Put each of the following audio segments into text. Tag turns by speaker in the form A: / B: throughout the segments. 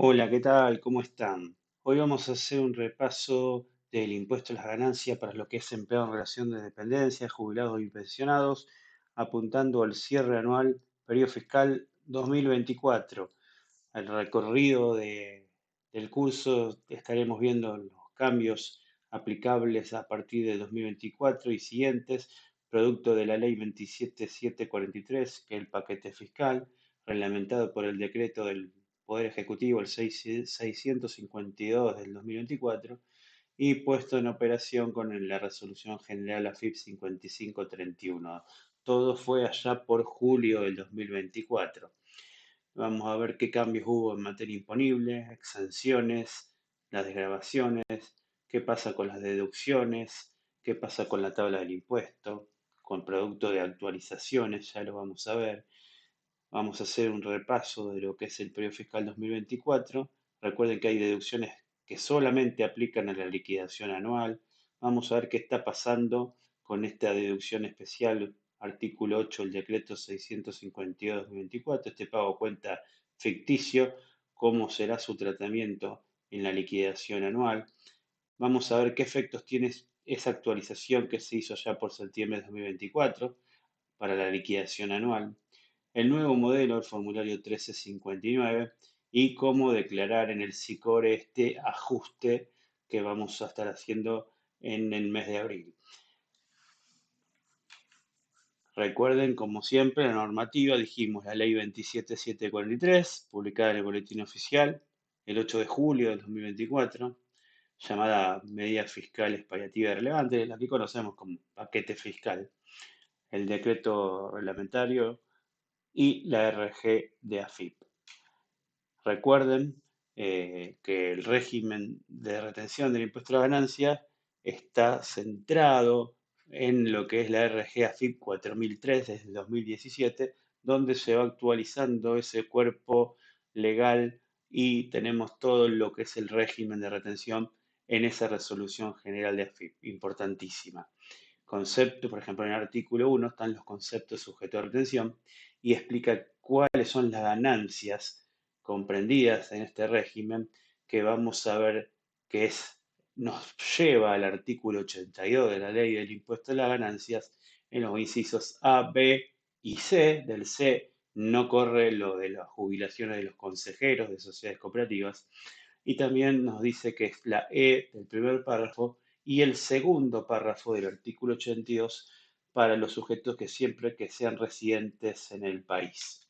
A: Hola, ¿qué tal? ¿Cómo están? Hoy vamos a hacer un repaso del impuesto a las ganancias para lo que es empleado en relación de dependencia, jubilados y pensionados, apuntando al cierre anual periodo fiscal 2024. Al recorrido del curso estaremos viendo los cambios aplicables a partir de 2024 y siguientes, producto de la ley 27743, que es el paquete fiscal, reglamentado por el decreto del Poder Ejecutivo, el 652 del 2024, y puesto en operación con la resolución general AFIP 5531. Todo fue allá por julio del 2024. Vamos a ver qué cambios hubo en materia imponible, exenciones, las desgravaciones, qué pasa con las deducciones, qué pasa con la tabla del impuesto, con producto de actualizaciones, ya lo vamos a ver. Vamos a hacer un repaso de lo que es el periodo fiscal 2024. Recuerden que hay deducciones que solamente aplican a la liquidación anual. Vamos a ver qué está pasando con esta deducción especial, artículo 8 del decreto 652-2024, este pago a cuenta ficticio, cómo será su tratamiento en la liquidación anual. Vamos a ver qué efectos tiene esa actualización que se hizo ya por septiembre de 2024 para la liquidación anual, el nuevo modelo, el formulario 1359, y cómo declarar en el SICORE este ajuste que vamos a estar haciendo en el mes de abril. Recuerden, como siempre, la normativa, dijimos la ley 27743, publicada en el Boletín Oficial el 8 de julio del 2024, llamada Medidas Fiscales Paliativas Relevantes, la que conocemos como paquete fiscal, el decreto reglamentario y la RG de AFIP. Recuerden que el régimen de retención del impuesto a la ganancia está centrado en lo que es la RG AFIP 4003 desde 2017, donde se va actualizando ese cuerpo legal y tenemos todo lo que es el régimen de retención en esa resolución general de AFIP, importantísima. Concepto, por ejemplo, en el artículo 1 están los conceptos sujetos a retención y explica cuáles son las ganancias comprendidas en este régimen que vamos a ver que nos lleva al artículo 82 de la ley del impuesto a las ganancias en los incisos A, B y C. Del C no corre lo de las jubilaciones de los consejeros de sociedades cooperativas y también nos dice que es la E del primer párrafo y el segundo párrafo del artículo 82 para los sujetos que siempre que sean residentes en el país.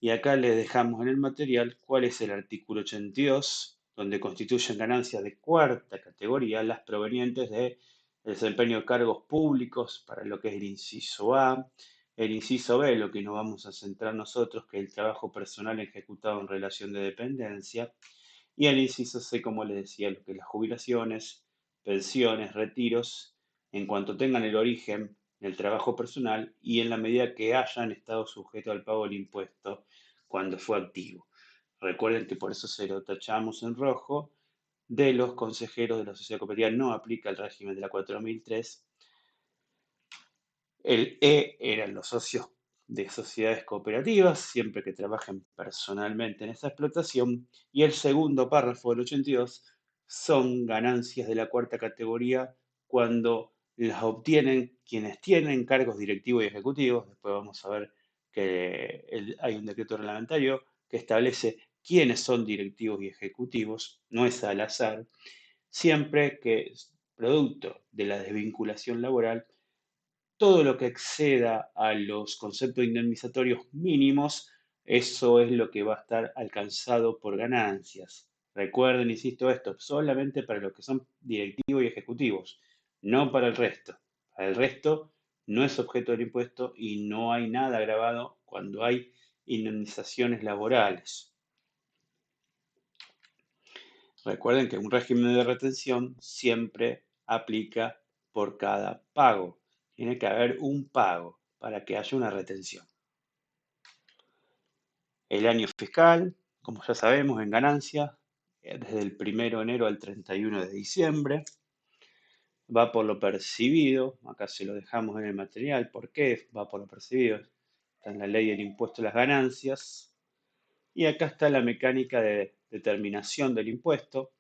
A: Y acá les dejamos en el material cuál es el artículo 82, donde constituyen ganancias de cuarta categoría las provenientes de el desempeño de cargos públicos para lo que es el inciso A, el inciso B, lo que nos vamos a centrar nosotros, que es el trabajo personal ejecutado en relación de dependencia, y el inciso C, como les decía, lo que es las jubilaciones, pensiones, retiros, en cuanto tengan el origen en el trabajo personal y en la medida que hayan estado sujetos al pago del impuesto cuando fue activo. Recuerden que por eso se lo tachamos en rojo. De los consejeros de la sociedad cooperativa no aplica el régimen de la 4003. El E eran los socios de sociedades cooperativas, siempre que trabajen personalmente en esa explotación. Y el segundo párrafo del 82 son ganancias de la cuarta categoría cuando las obtienen quienes tienen cargos directivos y ejecutivos. Después vamos a ver que hay un decreto reglamentario que establece quiénes son directivos y ejecutivos, no es al azar, siempre que es producto de la desvinculación laboral todo lo que exceda a los conceptos indemnizatorios mínimos, eso es lo que va a estar alcanzado por ganancias. Recuerden, insisto, esto solamente para los que son directivos y ejecutivos, no para el resto. Para el resto no es objeto del impuesto y no hay nada grabado cuando hay indemnizaciones laborales. Recuerden que un régimen de retención siempre aplica por cada pago. Tiene que haber un pago para que haya una retención. El año fiscal, como ya sabemos, en ganancia, desde el 1 de enero al 31 de diciembre, va por lo percibido, acá se lo dejamos en el material, ¿por qué va por lo percibido? Está en la ley del impuesto a las ganancias, Y acá está la mecánica de determinación del impuesto,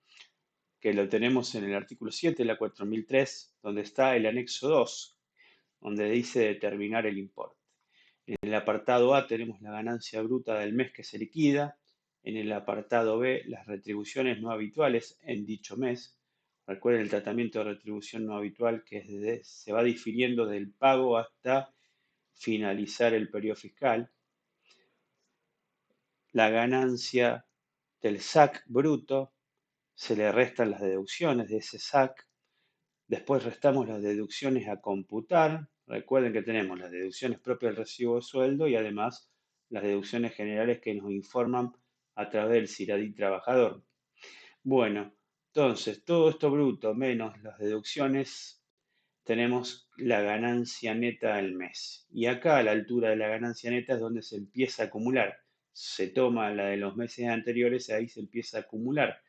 A: que lo tenemos en el artículo 7 de la 4003, donde está el anexo 2, donde dice determinar el importe. En el apartado A tenemos la ganancia bruta del mes que se liquida. En el apartado B, las retribuciones no habituales en dicho mes. Recuerden el tratamiento de retribución no habitual que se va difiriendo del pago hasta finalizar el periodo fiscal. La ganancia del SAC bruto, se le restan las deducciones de ese SAC. Después restamos las deducciones a computar. Recuerden que tenemos las deducciones propias del recibo de sueldo y además las deducciones generales que nos informan a través del CIRADI trabajador. Bueno, entonces todo esto bruto menos las deducciones, tenemos la ganancia neta del mes. Y acá a la altura de la ganancia neta es donde se empieza a acumular. Se toma la de los meses anteriores y ahí se empieza a acumular.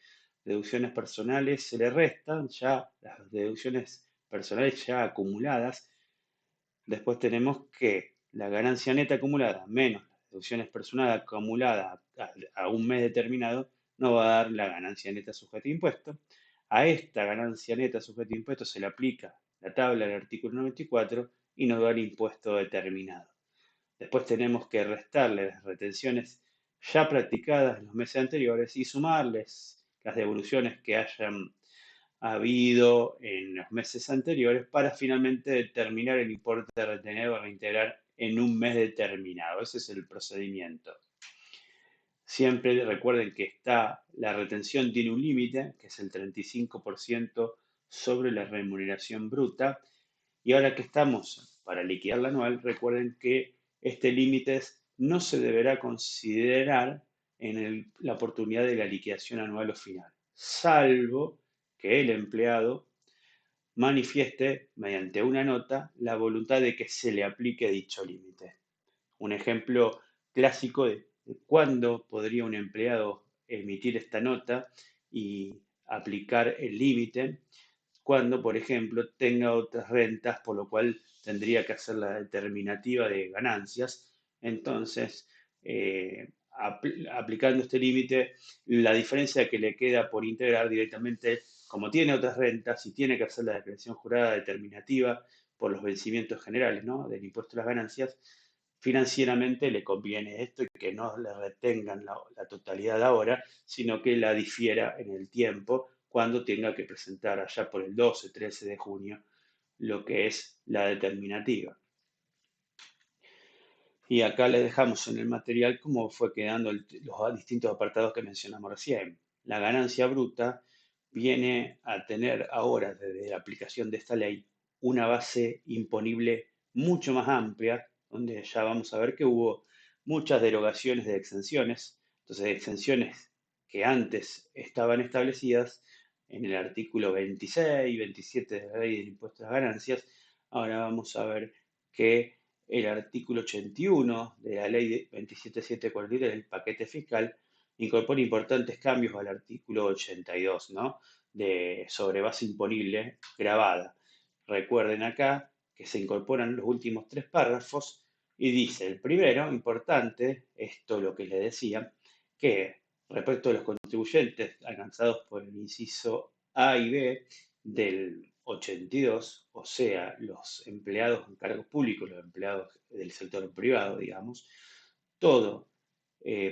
A: Deducciones personales se le restan ya las deducciones personales ya acumuladas. Después tenemos que la ganancia neta acumulada menos las deducciones personales acumuladas a un mes determinado nos va a dar la ganancia neta sujeta a impuesto. A esta ganancia neta sujeta a impuesto se le aplica la tabla del artículo 94 y nos da el impuesto determinado. Después tenemos que restarle las retenciones ya practicadas en los meses anteriores y sumarles las devoluciones que hayan habido en los meses anteriores para finalmente determinar el importe de retener o reintegrar en un mes determinado. Ese es el procedimiento. Siempre recuerden que la retención tiene un límite, que es el 35% sobre la remuneración bruta. Y ahora que estamos para liquidar la anual, recuerden que este límite no se deberá considerar en la oportunidad de la liquidación anual o final, salvo que el empleado manifieste mediante una nota la voluntad de que se le aplique dicho límite. Un ejemplo clásico de cuándo podría un empleado emitir esta nota y aplicar el límite, cuando, por ejemplo, tenga otras rentas, por lo cual tendría que hacer la determinativa de ganancias. Entonces, aplicando este límite, la diferencia que le queda por integrar directamente, como tiene otras rentas y tiene que hacer la declaración jurada determinativa por los vencimientos generales, ¿no?, del impuesto a las ganancias, financieramente le conviene esto y que no le retengan la totalidad ahora, sino que la difiera en el tiempo cuando tenga que presentar allá por el 12, 13 de junio lo que es la determinativa. Y acá le dejamos en el material cómo fue quedando los distintos apartados que mencionamos recién. La ganancia bruta viene a tener ahora, desde la aplicación de esta ley, una base imponible mucho más amplia, donde ya vamos a ver que hubo muchas derogaciones de exenciones. Entonces, exenciones que antes estaban establecidas en el artículo 26 y 27 de la ley del impuesto a las ganancias, ahora vamos a ver que el artículo 81 de la ley 27743 del paquete fiscal incorpora importantes cambios al artículo 82, ¿no?, sobre base imponible grabada. Recuerden acá que se incorporan los últimos tres párrafos y dice, el primero, importante, esto lo que le decía, que respecto a los contribuyentes alcanzados por el inciso A y B del 82, o sea, los empleados en cargos públicos, los empleados del sector privado, digamos, todo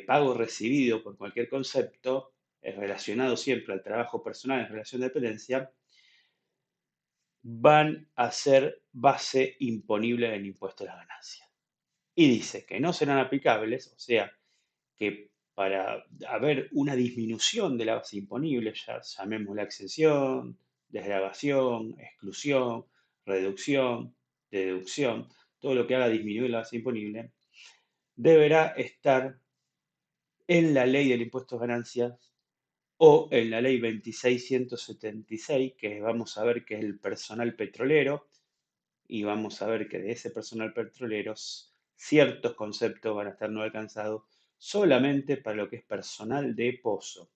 A: pago recibido por cualquier concepto relacionado siempre al trabajo personal en relación de dependencia, van a ser base imponible del impuesto a las ganancias. Y dice que no serán aplicables, o sea, que para haber una disminución de la base imponible, ya llamemos la exención, desgravación, exclusión, reducción, deducción, todo lo que haga disminuir la base imponible, deberá estar en la ley del impuesto a ganancias o en la ley 26.176, que vamos a ver que es el personal petrolero, y vamos a ver que de ese personal petrolero ciertos conceptos van a estar no alcanzados solamente para lo que es personal de pozo.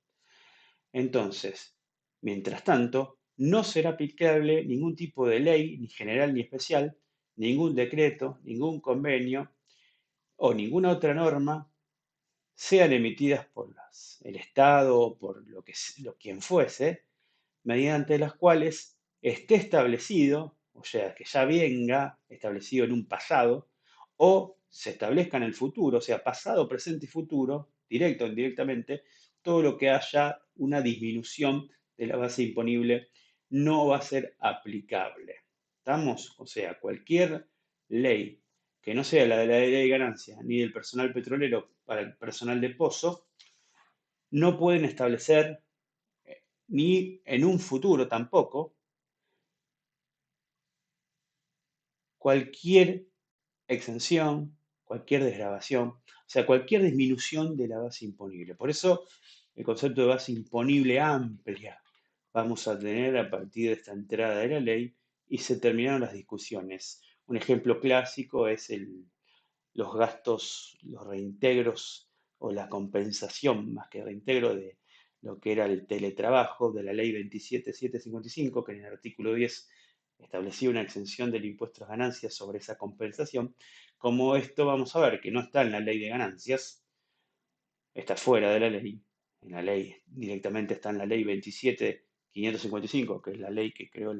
A: Entonces, mientras tanto, no será aplicable ningún tipo de ley, ni general ni especial, ningún decreto, ningún convenio o ninguna otra norma sean emitidas por el Estado o por quien fuese, mediante las cuales esté establecido, o sea, que ya venga establecido en un pasado, o se establezca en el futuro, o sea, pasado, presente y futuro, directo o indirectamente, todo lo que haya una disminución de la base imponible no va a ser aplicable. ¿Estamos? O sea, cualquier ley que no sea la de la ley de ganancia ni del personal petrolero para el personal de pozo, no pueden establecer ni en un futuro tampoco cualquier exención, cualquier desgravación, o sea, cualquier disminución de la base imponible. Por eso el concepto de base imponible amplia vamos a tener a partir de esta entrada de la ley y se terminaron las discusiones. Un ejemplo clásico es los gastos, los reintegros o la compensación, más que reintegro, de lo que era el teletrabajo de la ley 27755, que en el artículo 10 establecía una exención del impuesto a las ganancias sobre esa compensación. Como esto vamos a ver que no está en la ley de ganancias, está fuera de la ley. En la ley directamente está en la ley 27555, que es la ley que creó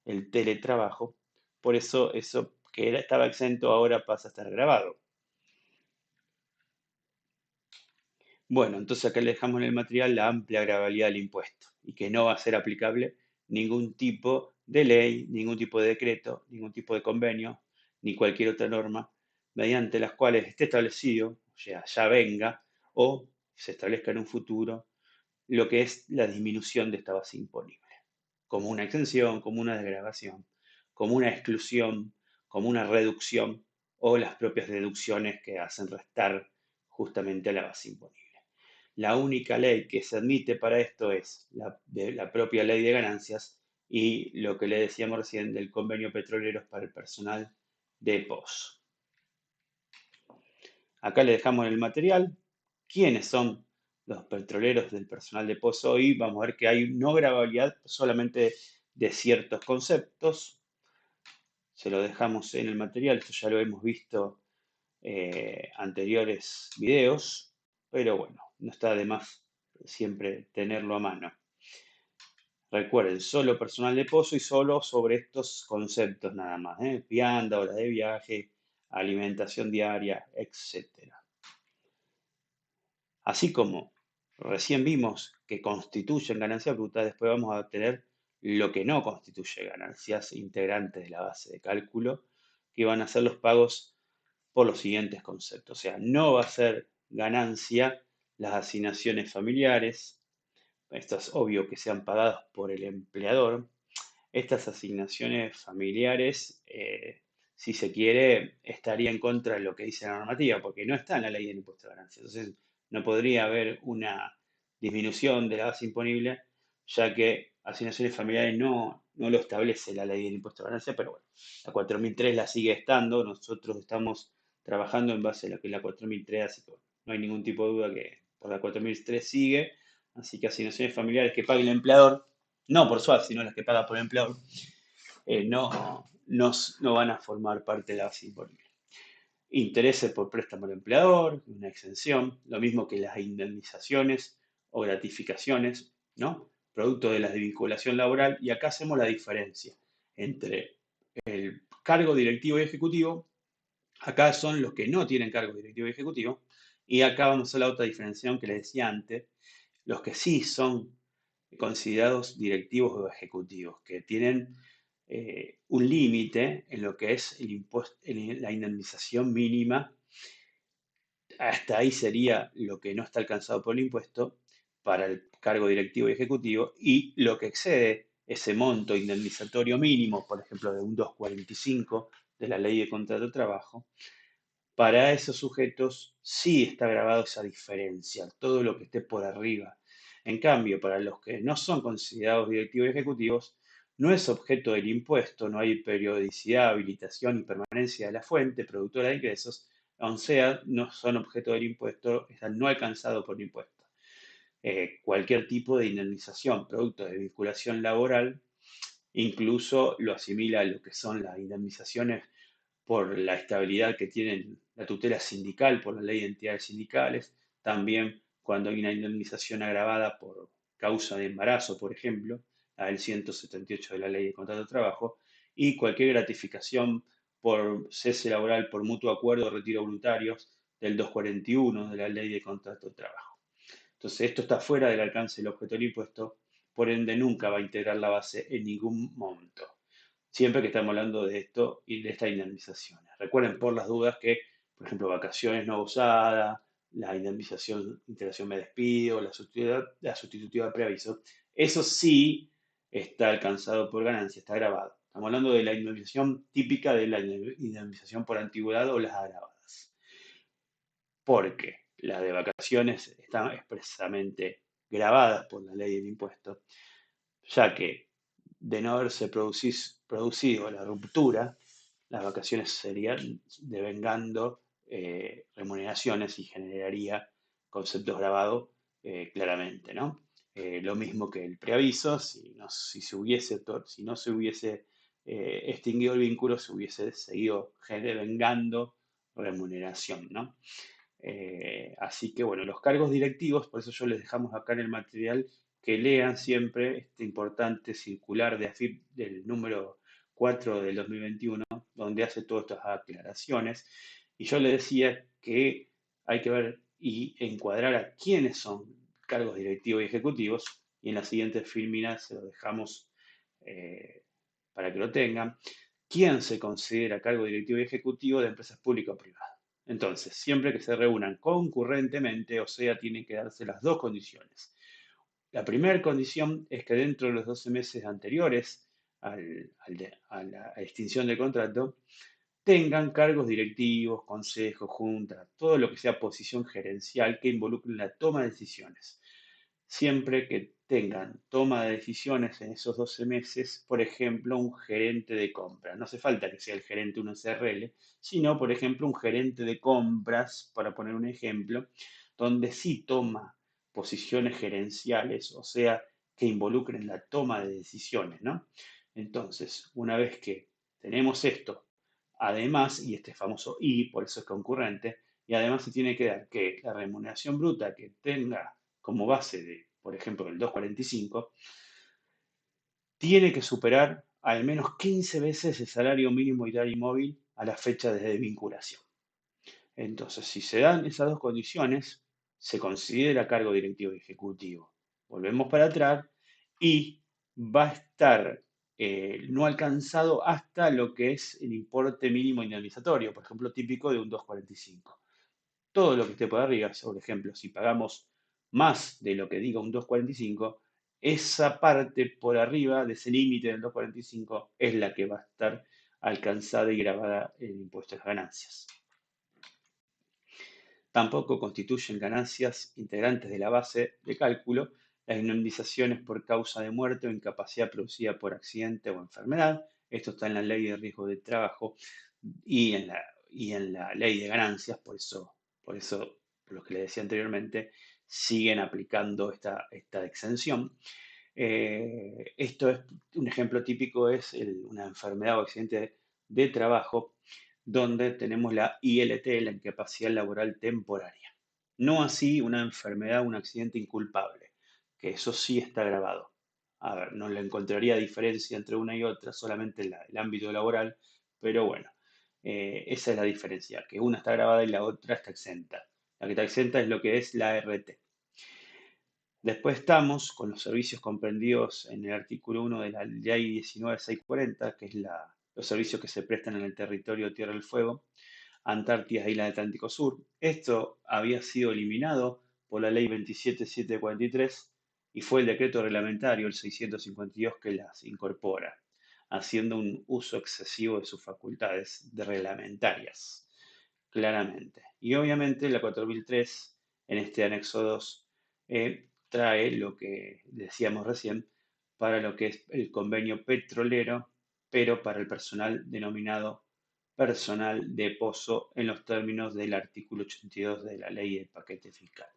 A: el teletrabajo. Por eso eso que estaba exento ahora pasa a estar grabado. Bueno, entonces acá le dejamos en el material la amplia gradualidad del impuesto y que no va a ser aplicable ningún tipo de ley, ningún tipo de decreto, ningún tipo de convenio, ni cualquier otra norma mediante las cuales esté establecido, o sea, ya venga o se establezca en un futuro lo que es la disminución de esta base imponible, como una exención, como una desgravación, como una exclusión, como una reducción o las propias deducciones que hacen restar justamente a la base imponible. La única ley que se admite para esto es la propia ley de ganancias y lo que le decíamos recién del convenio petrolero para el personal de pozo. Acá le dejamos en el material quiénes son los petroleros del personal de pozo y vamos a ver que hay no gravabilidad solamente de ciertos conceptos. Se lo dejamos en el material, esto ya lo hemos visto anteriores videos, pero bueno, no está de más siempre tenerlo a mano. Recuerden, solo personal de pozo y solo sobre estos conceptos nada más, vianda, horas de viaje, alimentación diaria, etcétera. Así como recién vimos que constituyen ganancia bruta, después vamos a tener lo que no constituye ganancias integrantes de la base de cálculo, que van a ser los pagos por los siguientes conceptos. O sea, no va a ser ganancia las asignaciones familiares, esto es obvio que sean pagadas por el empleador. Estas asignaciones familiares, si se quiere, estaría en contra de lo que dice la normativa, porque no está en la ley del impuesto de ganancia. Entonces, no podría haber una disminución de la base imponible, ya que asignaciones familiares no lo establece la ley del impuesto de ganancia, pero bueno, la 4003 la sigue estando, nosotros estamos trabajando en base a lo que es la 4003, así que bueno, no hay ningún tipo de duda que por la 4003 sigue, así que asignaciones familiares que pague el empleador, no por SUAT, sino las que paga por el empleador, no van a formar parte de la base imponible. Intereses por préstamo al empleador, una exención, lo mismo que las indemnizaciones o gratificaciones, ¿no? Producto de la desvinculación laboral, y acá hacemos la diferencia entre el cargo directivo y ejecutivo, acá son los que no tienen cargo directivo y ejecutivo, y acá vamos a hacer la otra diferenciación que les decía antes, los que sí son considerados directivos o ejecutivos, que tienen un límite en lo que es el impuesto, la indemnización mínima. Hasta ahí sería lo que no está alcanzado por el impuesto para el cargo directivo y ejecutivo, y lo que excede ese monto indemnizatorio mínimo, por ejemplo, de un 245 de la ley de contrato de trabajo, para esos sujetos sí está grabado esa diferencia, todo lo que esté por arriba. En cambio, para los que no son considerados directivos y ejecutivos, no es objeto del impuesto, no hay periodicidad, habilitación y permanencia de la fuente productora de ingresos, o sea, no son objeto del impuesto, están no alcanzados por el impuesto. Cualquier tipo de indemnización, producto de vinculación laboral, incluso lo asimila a lo que son las indemnizaciones por la estabilidad que tienen la tutela sindical, por la ley de entidades sindicales, También cuando hay una indemnización agravada por causa de embarazo, por ejemplo, la del 178 de la Ley de Contrato de Trabajo, y cualquier gratificación por cese laboral por mutuo acuerdo o retiro voluntarios del 241 de la Ley de Contrato de Trabajo. Entonces, esto está fuera del alcance del objeto del impuesto, por ende nunca va a integrar la base en ningún monto, siempre que estamos hablando de esto y de estas indemnizaciones. Recuerden por las dudas que, por ejemplo, vacaciones no usadas, la indemnización, integración me despido, la sustitutiva de preaviso, eso sí está alcanzado por ganancia, está grabado. Estamos hablando de la indemnización típica de la indemnización por antigüedad o las agravadas, porque las de vacaciones están expresamente grabadas por la ley del impuesto, ya que de no haberse producido la ruptura, las vacaciones serían devengando remuneraciones y generaría conceptos grabados claramente, ¿no? Lo mismo que el preaviso, si no se hubiese extinguido el vínculo, se hubiese seguido devengando remuneración, ¿no? Así que bueno, los cargos directivos, por eso yo les dejamos acá en el material que lean siempre este importante circular de AFIP del número 4 del 2021, donde hace todas estas aclaraciones. Y yo les decía que hay que ver y encuadrar a quiénes son cargos directivos y ejecutivos, y en la siguiente filmina se lo dejamos eh, para que lo tengan. ¿Quién se considera cargo directivo y ejecutivo de empresas públicas o privadas? Entonces, siempre que se reúnan concurrentemente, o sea, tienen que darse las dos condiciones. La primera condición es que dentro de los 12 meses anteriores a la extinción del contrato, tengan cargos directivos, consejos, juntas, todo lo que sea posición gerencial que involucre la toma de decisiones. Siempre que tengan toma de decisiones en esos 12 meses, por ejemplo, un gerente de compras. No hace falta que sea el gerente de un SRL, sino, por ejemplo, un gerente de compras, para poner un ejemplo, donde sí toma posiciones gerenciales, o sea, que involucren la toma de decisiones, ¿no? Entonces, una vez que tenemos esto, además, y este famoso I, por eso es concurrente, y además se tiene que dar que la remuneración bruta que tenga como base de, por ejemplo, el 245, tiene que superar al menos 15 veces el salario mínimo vital y móvil a la fecha de desvinculación. Entonces, si se dan esas dos condiciones, se considera cargo directivo y ejecutivo. Volvemos para atrás y va a estar no alcanzado hasta lo que es el importe mínimo indemnizatorio, por ejemplo, típico de un 245. Todo lo que esté por arriba, por ejemplo, si pagamos más de lo que diga un 245, esa parte por arriba de ese límite del 245 es la que va a estar alcanzada y grabada en el impuesto a las ganancias. Tampoco constituyen ganancias integrantes de la base de cálculo las indemnizaciones por causa de muerte o incapacidad producida por accidente o enfermedad. Esto está en la ley de riesgo de trabajo y en la ley de ganancias, por lo que les decía anteriormente, siguen aplicando esta exención. Esto es un ejemplo típico, es una enfermedad o accidente de trabajo donde tenemos la ILT, la incapacidad laboral temporaria. No así una enfermedad, un accidente inculpable, que eso sí está grabado. A ver, no le encontraría diferencia entre una y otra, solamente el ámbito laboral, pero bueno, esa es la diferencia, que una está grabada y la otra está exenta. La que está exenta es lo que es la RT. Después estamos con los servicios comprendidos en el artículo 1 de la Ley 19.640, que es los servicios que se prestan en el territorio de Tierra del Fuego, Antártida e Isla del Atlántico Sur. Esto había sido eliminado por la Ley 27.743 y fue el decreto reglamentario, el 652, que las incorpora, haciendo un uso excesivo de sus facultades reglamentarias, claramente. Y obviamente la 4003, en este anexo 2, trae lo que decíamos recién para lo que es el convenio petrolero, pero para el personal denominado personal de pozo en los términos del artículo 82 de la ley del paquete fiscal.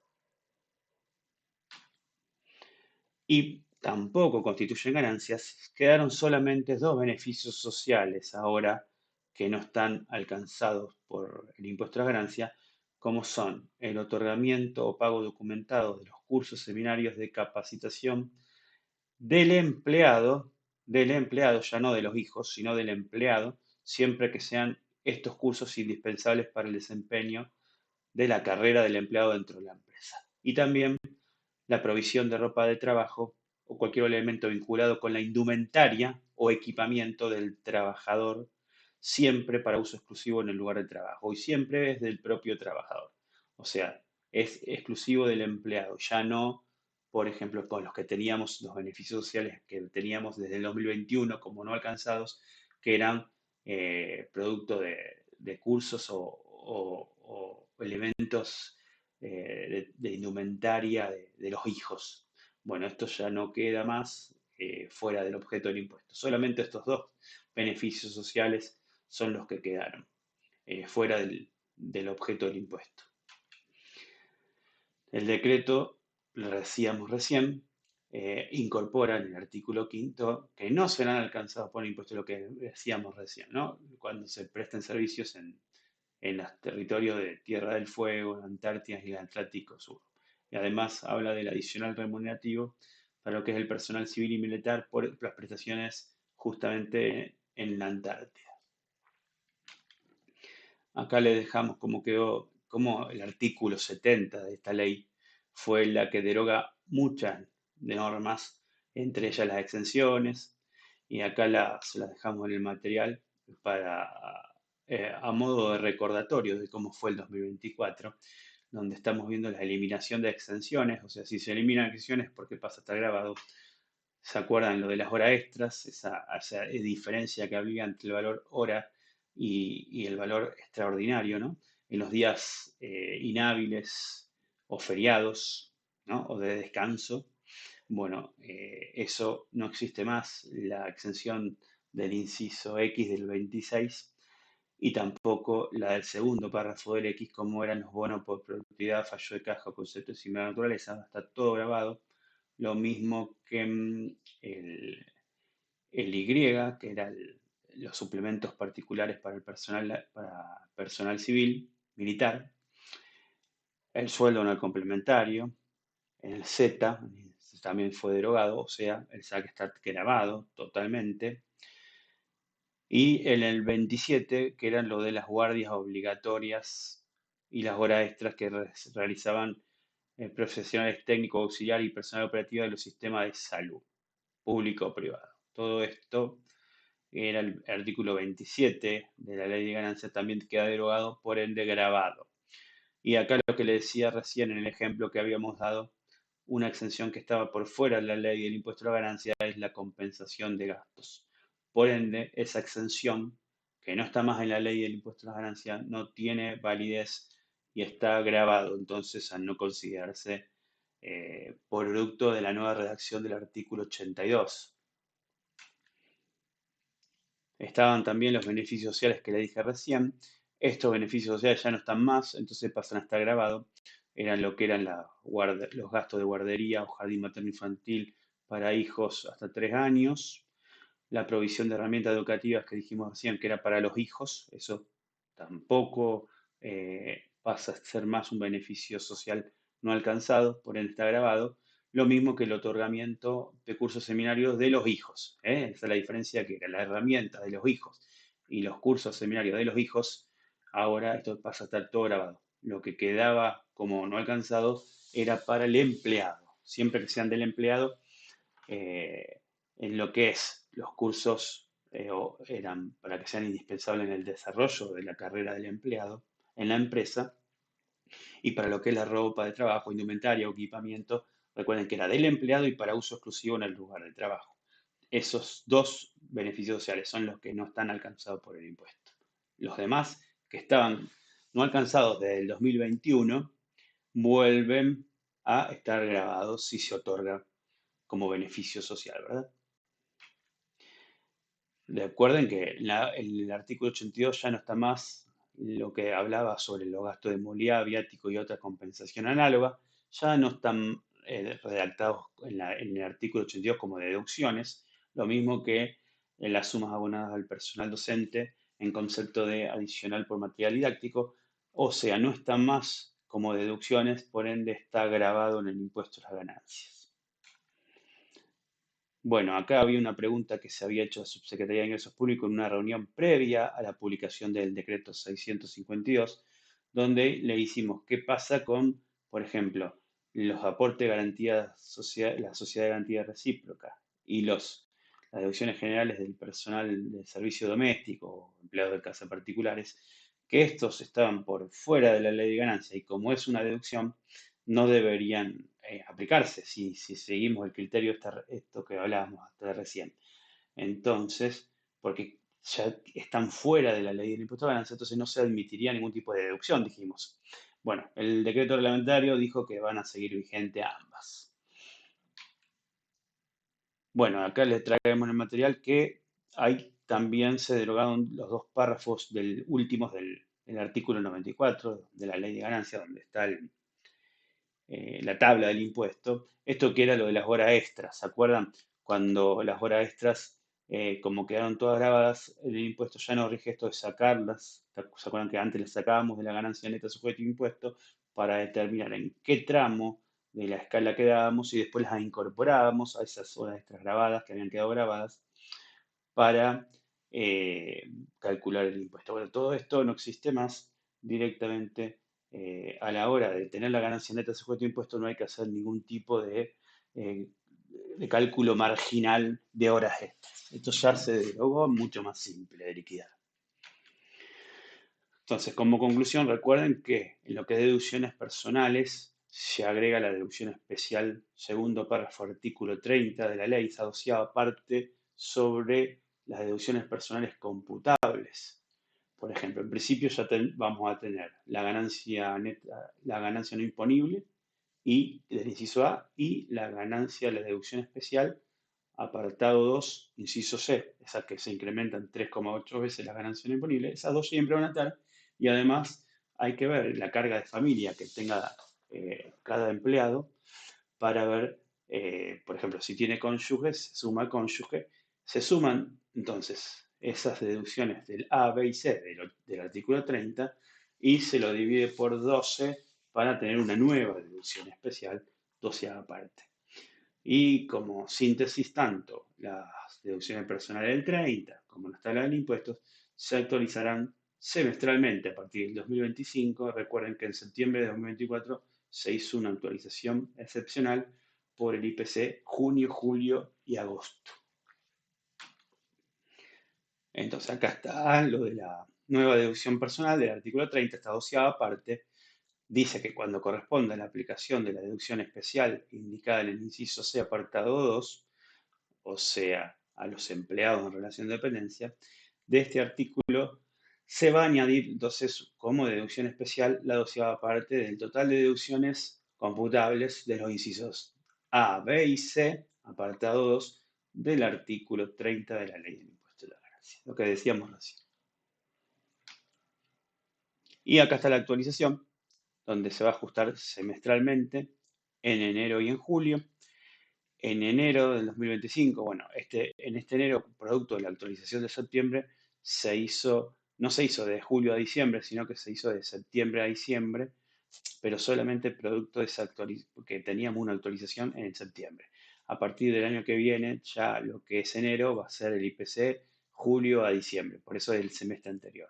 A: Y tampoco constituyen ganancias, quedaron solamente dos beneficios sociales ahora que no están alcanzados por el impuesto a las ganancias, como son el otorgamiento o pago documentado de los cursos, seminarios de capacitación del empleado, ya no de los hijos, sino del empleado, siempre que sean estos cursos indispensables para el desempeño de la carrera del empleado dentro de la empresa. Y también la provisión de ropa de trabajo o cualquier elemento vinculado con la indumentaria o equipamiento del trabajador, siempre para uso exclusivo en el lugar de trabajo y siempre es del propio trabajador. O sea, es exclusivo del empleado, ya no, por ejemplo, con los que teníamos los beneficios sociales que teníamos desde el 2021 como no alcanzados, que eran producto de cursos o elementos de indumentaria de los hijos. Bueno, esto ya no queda más fuera del objeto del impuesto. Solamente estos dos beneficios sociales son los que quedaron fuera del objeto del impuesto. El decreto, lo decíamos recién, incorpora en el artículo quinto que no serán alcanzados por el impuesto, lo que decíamos recién, ¿no? Cuando se presten servicios en los territorios de Tierra del Fuego, la Antártida y el Atlántico Sur. Y además habla del adicional remunerativo para lo que es el personal civil y militar por las prestaciones justamente en la Antártida. Acá le dejamos cómo quedó, cómo el artículo 70 de esta ley fue la que deroga muchas normas, entre ellas las exenciones, y acá se las dejamos en el material para, a modo de recordatorio de cómo fue el 2024, donde estamos viendo la eliminación de exenciones, o sea, si se eliminan exenciones porque pasa a estar grabado. ¿Se acuerdan lo de las horas extras? Esa diferencia que había entre el valor hora y el valor extraordinario, ¿no? En los días inhábiles o feriados, ¿no? O de descanso. Bueno, eso no existe más, la exención del inciso X del 26 y tampoco la del segundo párrafo del X, como eran los bonos por productividad, fallo de caja o concepto de similar naturaleza, está todo grabado. Lo mismo que el Y, que eran los suplementos particulares para personal civil, militar, el sueldo no complementario, el Z también fue derogado, o sea, el SAC está grabado totalmente. Y en el 27, que eran lo de las guardias obligatorias y las horas extras que realizaban profesionales técnicos auxiliar y personal operativo de los sistemas de salud, público o privado. Todo esto era el artículo 27 de la ley de ganancias, también queda derogado por el de grabado. Y acá lo que le decía recién en el ejemplo que habíamos dado, una exención que estaba por fuera de la ley del impuesto a la ganancia es la compensación de gastos. Por ende, esa exención, que no está más en la ley del impuesto a la ganancia, no tiene validez y está grabado, entonces, al no considerarse producto de la nueva redacción del artículo 82. Estaban también los beneficios sociales que le dije recién. Estos beneficios sociales ya no están más, entonces pasan a estar grabados. Eran lo que eran los gastos de guardería o jardín materno infantil para hijos hasta 3 años. La provisión de herramientas educativas que dijimos recién, que era para los hijos, eso tampoco pasa a ser más un beneficio social no alcanzado, por ende está grabado. Lo mismo que el otorgamiento de cursos seminarios de los hijos. Esa es la diferencia, que era la herramienta de los hijos y los cursos seminarios de los hijos. Ahora esto pasa a estar todo grabado. Lo que quedaba como no alcanzado era para el empleado. Siempre que sean del empleado, en lo que es los cursos eran para que sean indispensables en el desarrollo de la carrera del empleado en la empresa, y para lo que es la ropa de trabajo, indumentaria o equipamiento, recuerden que era del empleado y para uso exclusivo en el lugar de trabajo. Esos dos beneficios sociales son los que no están alcanzados por el impuesto. Los demás, que estaban no alcanzados desde el 2021, vuelven a estar grabados si se otorga como beneficio social, ¿verdad? Recuerden que el artículo 82 ya no está más lo que hablaba sobre los gastos de movilidad, viático y otra compensación análoga, ya no están redactados en el artículo 82 como deducciones, lo mismo que en las sumas abonadas al personal docente en concepto de adicional por material didáctico, O sea, no está más como deducciones, por ende está grabado en el impuesto a las ganancias. Bueno, acá había una pregunta que se había hecho a la Subsecretaría de Ingresos Públicos en una reunión previa a la publicación del decreto 652, donde le hicimos qué pasa con, por ejemplo, los aportes de garantía social, la sociedad de garantía recíproca y las deducciones generales del personal del servicio doméstico o empleados de casa particulares, que estos estaban por fuera de la ley de ganancia y como es una deducción, no deberían aplicarse si seguimos el criterio esto que hablábamos hasta recién. Entonces, porque ya están fuera de la ley del impuesto a ganancia, entonces no se admitiría ningún tipo de deducción, dijimos. Bueno, el decreto reglamentario dijo que van a seguir vigente ambas. Bueno, acá les traemos el material que ahí también se derogaron los dos párrafos últimos del artículo 94 de la ley de ganancia, donde está la tabla del impuesto. Esto que era lo de las horas extras, ¿se acuerdan? Cuando las horas extras, como quedaron todas grabadas, el impuesto ya no rige esto de sacarlas. ¿Se acuerdan que antes las sacábamos de la ganancia neta sujeto a impuesto para determinar en qué tramo de la escala quedábamos y después las incorporábamos a esas horas extras grabadas que habían quedado grabadas para calcular el impuesto? Bueno, todo esto no existe más directamente a la hora de tener la ganancia neta sujeto a impuesto, no hay que hacer ningún tipo eh, de cálculo marginal de horas extras. Esto ya se derogó, mucho más simple de liquidar. Entonces, como conclusión, recuerden que en lo que es deducciones personales se agrega la deducción especial, segundo párrafo, artículo 30 de la ley, es asociado aparte sobre las deducciones personales computables. Por ejemplo, en principio ya vamos a tener la ganancia neta, la ganancia no imponible y del inciso A y la ganancia de la deducción especial, apartado 2 inciso C, esa que se incrementa en 3,8 veces la ganancia no imponible, esas dos siempre van a estar y además hay que ver la carga de familia que tenga cada empleado para ver, por ejemplo, si tiene cónyuge, se suma cónyuge, se suman entonces esas deducciones del A, B y C del artículo 30 y se lo divide por 12 para tener una nueva deducción especial, 12 aparte. Y como síntesis, tanto las deducciones personales del 30 como las tablas de impuestos se actualizarán semestralmente a partir del 2025. Recuerden que en septiembre de 2024 se hizo una actualización excepcional por el IPC junio, julio y agosto. Entonces acá está lo de la nueva deducción personal del artículo 30, está doceava aparte. Dice que cuando corresponda la aplicación de la deducción especial indicada en el inciso C, apartado 2, o sea, a los empleados en relación de dependencia, de este artículo se va a añadir entonces como deducción especial la doceava parte del total de deducciones computables de los incisos A, B y C, apartado 2 del artículo 30 de la Ley del Impuesto de la Ganancia, lo que decíamos recién. Y acá está la actualización, donde se va a ajustar semestralmente en enero y en julio. En enero del 2025, bueno, en este enero, producto de la actualización de septiembre, no se hizo de julio a diciembre, sino que se hizo de septiembre a diciembre, pero solamente producto de esa actualización, porque teníamos una actualización en septiembre. A partir del año que viene, ya lo que es enero va a ser el IPC julio a diciembre, por eso es el semestre anterior.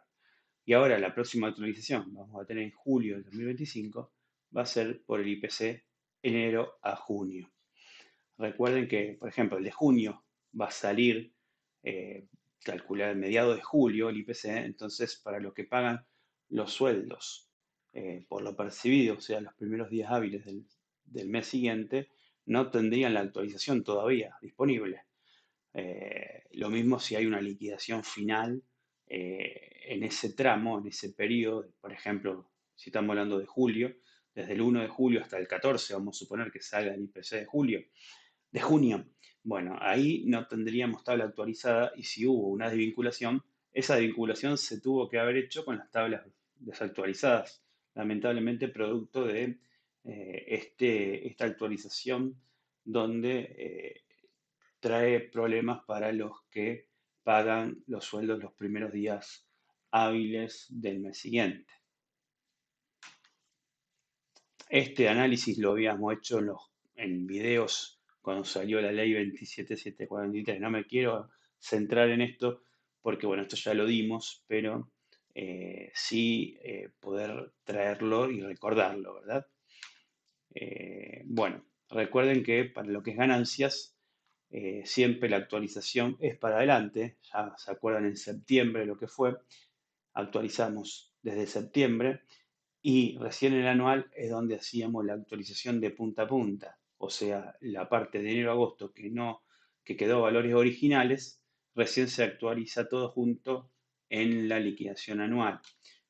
A: Y ahora la próxima actualización, vamos a tener en julio del 2025, va a ser por el IPC enero a junio. Recuerden que, por ejemplo, el de junio va a salir, calcular el mediado de julio, el IPC, entonces para los que pagan los sueldos por lo percibido, o sea, los primeros días hábiles del mes siguiente, no tendrían la actualización todavía disponible. Lo mismo si hay una liquidación final en ese tramo, en ese periodo, por ejemplo, si estamos hablando de julio, desde el 1 de julio hasta el 14, vamos a suponer que salga el IPC de junio. Bueno, ahí no tendríamos tabla actualizada y si hubo una desvinculación, esa desvinculación se tuvo que haber hecho con las tablas desactualizadas, lamentablemente producto de esta actualización donde trae problemas para los que pagan los sueldos los primeros días hábiles del mes siguiente. Este análisis lo habíamos hecho en videos cuando salió la ley 27743. No me quiero centrar en esto porque, bueno, esto ya lo dimos, pero sí poder traerlo y recordarlo, ¿verdad? Bueno, recuerden que para lo que es ganancias, siempre la actualización es para adelante. Ya se acuerdan en septiembre lo que fue. Actualizamos desde septiembre y recién en el anual es donde hacíamos la actualización de punta a punta. O sea, la parte de enero a agosto que no, que quedó valores originales, recién se actualiza todo junto en la liquidación anual.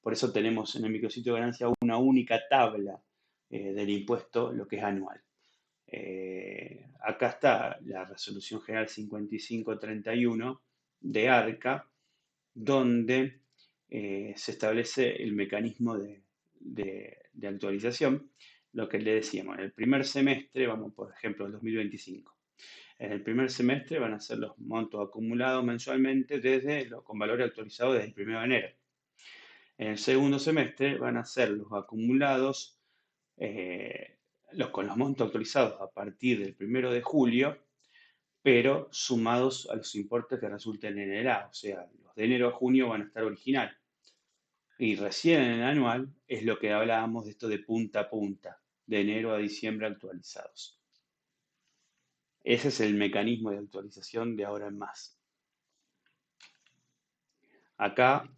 A: Por eso tenemos en el micrositio de ganancia una única tabla del impuesto, lo que es anual. Acá está la resolución general 5531 de ARCA, donde se establece el mecanismo de actualización, lo que le decíamos, en el primer semestre, vamos por ejemplo, el 2025. En el primer semestre van a ser los montos acumulados mensualmente con valores actualizados desde el 1 de enero. En el segundo semestre van a ser los acumulados con los montos actualizados a partir del 1 de julio, pero sumados a los importes que resulten en el A, o sea, los de enero a junio van a estar original. Y recién en el anual es lo que hablábamos de esto de punta a punta, de enero a diciembre actualizados. Ese es el mecanismo de actualización de ahora en más. Acá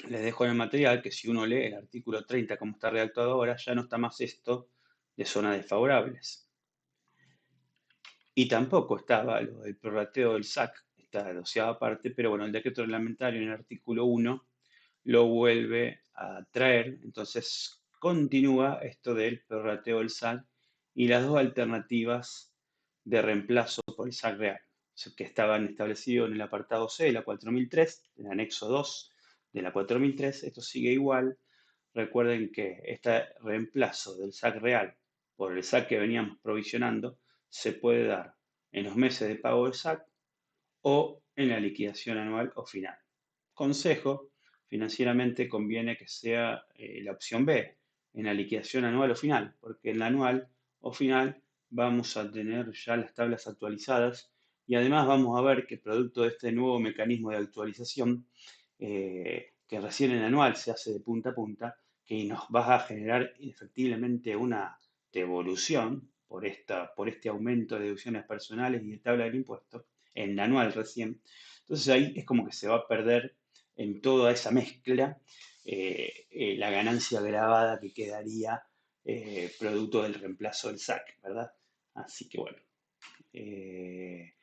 A: les dejo en el material que si uno lee el artículo 30 como está redactado ahora, ya no está más esto de zonas desfavorables. Y tampoco estaba lo del prorrateo del SAC, está la doceava parte, pero bueno, el decreto reglamentario en el artículo 1 lo vuelve a traer, entonces continúa esto del prorrateo del SAC y las dos alternativas de reemplazo por el SAC real, que estaban establecidos en el apartado C de la 4003, en el anexo 2 de la 4003, esto sigue igual. Recuerden que este reemplazo del SAC real por el SAC que veníamos provisionando se puede dar en los meses de pago del SAC o en la liquidación anual o final. Consejo, financieramente conviene que sea la opción B, en la liquidación anual o final, porque en la anual o final vamos a tener ya las tablas actualizadas y además vamos a ver que producto de este nuevo mecanismo de actualización, que recién en anual se hace de punta a punta, que nos va a generar efectivamente una devolución por este aumento de deducciones personales y de tabla del impuesto, en la anual recién. Entonces ahí es como que se va a perder en toda esa mezcla la ganancia grabada que quedaría producto del reemplazo del SAC, ¿verdad? Así que bueno, eh,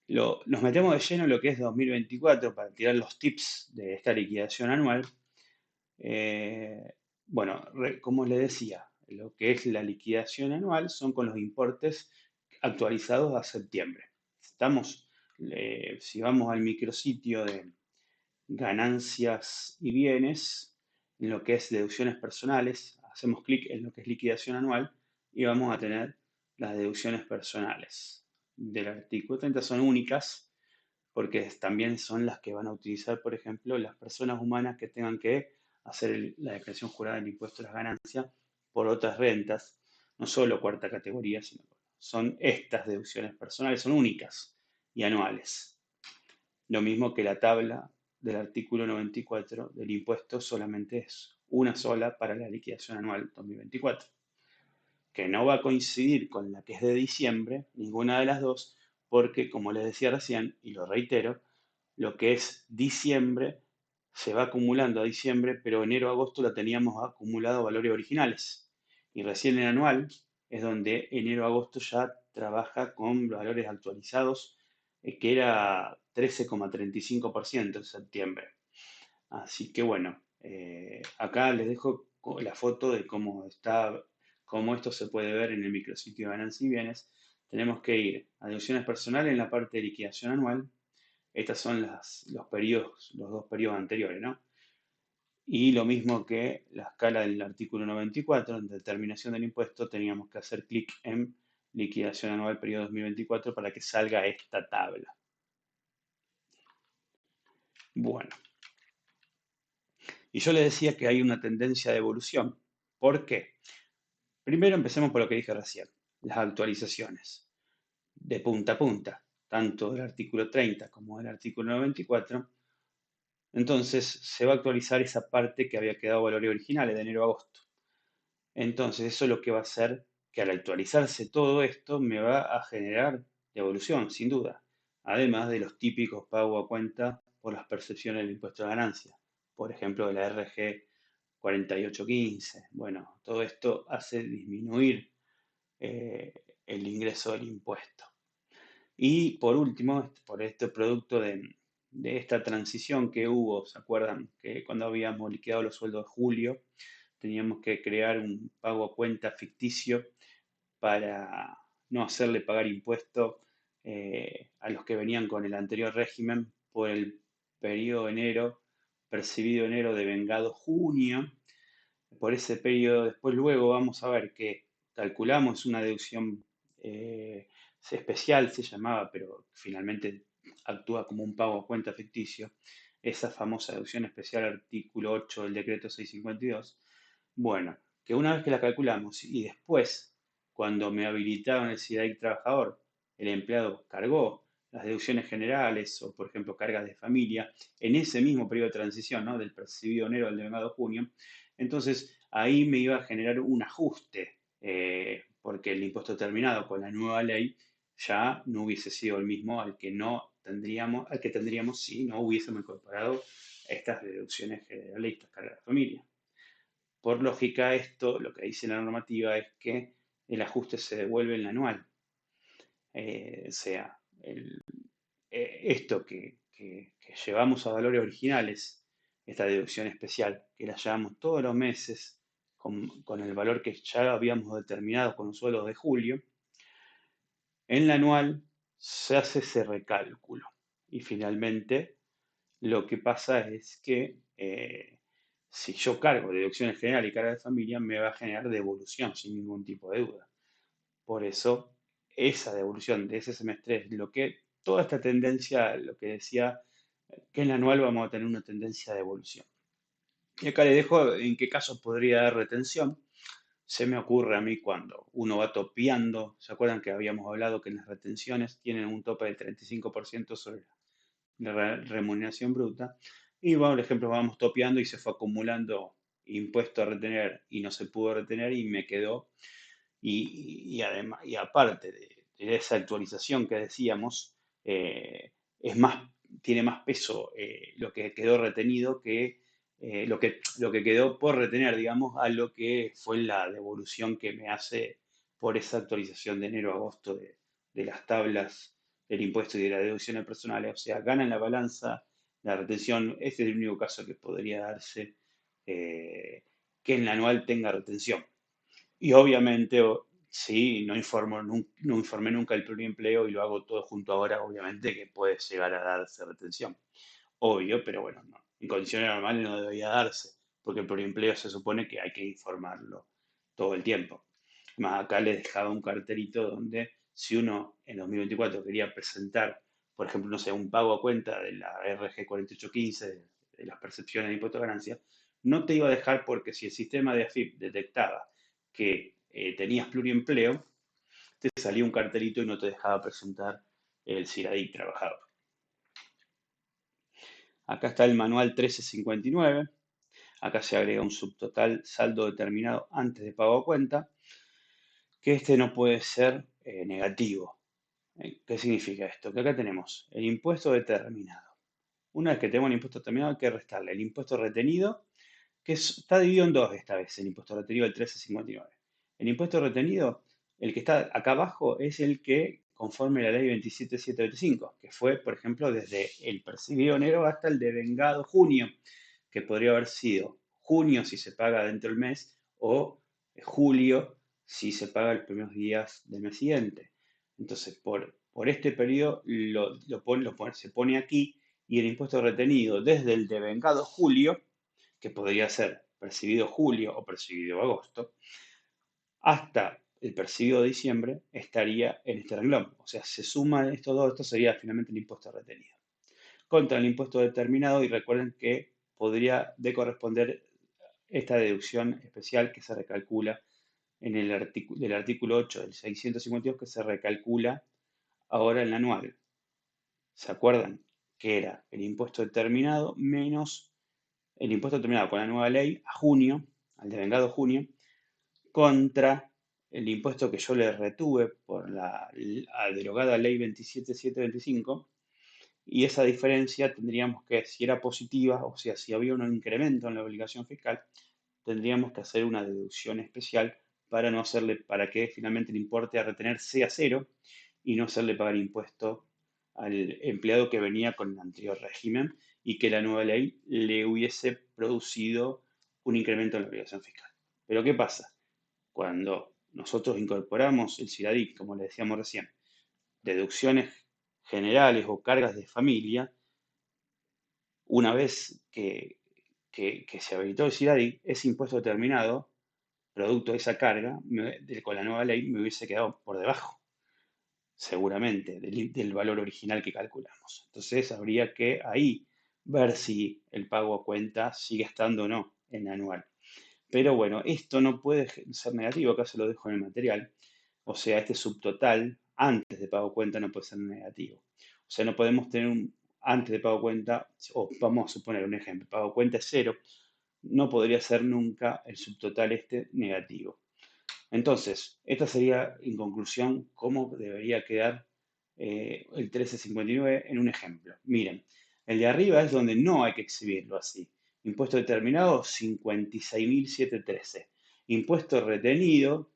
A: nos metemos de lleno en lo que es 2024 para tirar los tips de esta liquidación anual. Eh, bueno, como les decía, lo que es la liquidación anual son con los importes actualizados a septiembre. Estamos, si vamos al micrositio de ganancias y bienes, en lo que es deducciones personales, hacemos clic en lo que es liquidación anual y vamos a tener las deducciones personales del artículo 30. Son únicas porque también son las que van a utilizar, por ejemplo, las personas humanas que tengan que hacer la declaración jurada del impuesto a las ganancias por otras rentas, no solo cuarta categoría, sino son estas deducciones personales, son únicas y anuales. Lo mismo que la tabla del artículo 94 del impuesto solamente es una sola para la liquidación anual 2024, que no va a coincidir con la que es de diciembre, ninguna de las dos, porque como les decía recién, y lo reitero, lo que es diciembre se va acumulando a diciembre, pero enero-agosto la teníamos acumulado valores originales. Y recién en anual es donde enero-agosto ya trabaja con valores actualizados, que era 13,35% en septiembre. Así que bueno, acá les dejo la foto de cómo está, cómo esto se puede ver en el micrositio de ganancias y bienes. Tenemos que ir a deducciones personales en la parte de liquidación anual. Estos son los periodos, los dos periodos anteriores, ¿no? Y lo mismo que la escala del artículo 94, en determinación del impuesto, teníamos que hacer clic en liquidación anual periodo 2024 para que salga esta tabla. Bueno, y yo les decía que hay una tendencia de evolución. ¿Por qué? Primero empecemos por lo que dije recién, las actualizaciones de punta a punta, tanto del artículo 30 como del artículo 94. Entonces se va a actualizar esa parte que había quedado valores originales de enero a agosto. Entonces eso es lo que va a hacer que al actualizarse todo esto me va a generar devolución, sin duda. Además de los típicos pagos a cuenta por las percepciones del impuesto de ganancia. Por ejemplo, de la RG 4815. Bueno, todo esto hace disminuir eh, el ingreso del impuesto. Y por último, por este producto de esta transición que hubo, ¿se acuerdan? Que cuando habíamos liquidado los sueldos de julio, teníamos que crear un pago a cuenta ficticio para no hacerle pagar impuestos a los que venían con el anterior régimen por el periodo de enero, percibido enero de vengado junio. Por ese periodo, después luego vamos a ver que calculamos una deducción especial, se llamaba, pero finalmente actúa como un pago a cuenta ficticio, esa famosa deducción especial artículo 8 del decreto 652. Bueno, que una vez que la calculamos y después, cuando me habilitaron el CIDAIC trabajador, el empleado cargó las deducciones generales o, por ejemplo, cargas de familia, en ese mismo periodo de transición, ¿no? Del percibido enero al devengado junio, entonces ahí me iba a generar un ajuste, porque el impuesto terminado con la nueva ley ya no hubiese sido el mismo al que no tendríamos, al que tendríamos si no hubiésemos incorporado estas deducciones generales y estas cargas de familia. Por lógica, esto, lo que dice la normativa es que el ajuste se devuelve en la anual. O sea, esto que llevamos a valores originales, esta deducción especial, que la llevamos todos los meses con el valor que ya habíamos determinado con los sueldos de julio, en la anual se hace ese recálculo. Y finalmente lo que pasa es que si yo cargo deducciones generales y carga de familia, me va a generar devolución sin ningún tipo de duda. Por eso, esa devolución de ese semestre es lo que, toda esta tendencia, lo que decía, que en la anual vamos a tener una tendencia de evolución. Y acá le dejo en qué casos podría dar retención. Se me ocurre a mí cuando uno va topeando, ¿se acuerdan que habíamos hablado que en las retenciones tienen un tope del 35% sobre la remuneración bruta? Y bueno, por ejemplo, vamos topeando y se fue acumulando impuesto a retener y no se pudo retener y me quedó y además, y aparte de esa actualización que decíamos, es más, tiene más peso lo que quedó retenido que, lo que quedó por retener, digamos, a lo que fue la devolución que me hace por esa actualización de enero a agosto de las tablas del impuesto y de las deducciones personales. O sea, gana en la balanza la retención. Este es el único caso que podría darse que en la anual tenga retención. Y obviamente, sí, no informé nunca el pluriempleo y lo hago todo junto ahora, obviamente que puede llegar a darse retención. Obvio, pero bueno, no. En condiciones normales no debería darse, porque el pluriempleo se supone que hay que informarlo todo el tiempo. Más acá les dejaba un cartelito donde si uno en 2024 quería presentar, por ejemplo, no sé, un pago a cuenta de la RG 4815 de las percepciones de impuesto a ganancia, no te iba a dejar porque si el sistema de AFIP detectaba que tenías pluriempleo, te salía un cartelito y no te dejaba presentar el CIRADIC trabajador. Acá está el manual 1359. Acá se agrega un subtotal saldo determinado antes de pago a cuenta, que este no puede ser negativo. ¿Qué significa esto? Que acá tenemos el impuesto determinado. Una vez que tenemos el impuesto determinado, hay que restarle el impuesto retenido, que está dividido en dos esta vez, el impuesto retenido del 1359. El impuesto retenido, el que está acá abajo, es el que conforme la ley 27725, que fue, por ejemplo, desde el percibido enero hasta el devengado junio, que podría haber sido junio si se paga dentro del mes o julio si se paga los primeros días del mes siguiente. Entonces, por este periodo se pone aquí y el impuesto retenido desde el devengado julio, que podría ser percibido julio o percibido agosto, hasta el percibido de diciembre estaría en este renglón. O sea, se suma estos dos, esto sería finalmente el impuesto retenido. Contra el impuesto determinado, y recuerden que podría de corresponder esta deducción especial que se recalcula del artículo 8 del 652 que se recalcula ahora en la anual. ¿Se acuerdan? Que era el impuesto determinado menos el impuesto determinado con la nueva ley a junio, al devengado junio, contra el impuesto que yo le retuve por la derogada ley 27725, y esa diferencia tendríamos que, si era positiva, o sea, si había un incremento en la obligación fiscal, tendríamos que hacer una deducción especial para no hacerle, para que finalmente el importe a retener sea cero y no hacerle pagar impuesto al empleado que venía con el anterior régimen y que la nueva ley le hubiese producido un incremento en la obligación fiscal. Pero ¿qué pasa? Cuando nosotros incorporamos el CIRADIC, como le decíamos recién, deducciones generales o cargas de familia, una vez que se habilitó el CIRADIC, ese impuesto determinado, producto de esa carga, con la nueva ley me hubiese quedado por debajo, seguramente, del valor original que calculamos. Entonces habría que ahí ver si el pago a cuenta sigue estando o no en anual. Pero bueno, esto no puede ser negativo, acá se lo dejo en el material. O sea, este subtotal antes de pago cuenta no puede ser negativo. O sea, no podemos tener un antes de pago cuenta, o vamos a suponer un ejemplo, pago cuenta es cero, no podría ser nunca el subtotal este negativo. Entonces, esta sería, en conclusión, cómo debería quedar el 1359 en un ejemplo. Miren, el de arriba es donde no hay que exhibirlo así. Impuesto determinado, 56.713. Impuesto retenido,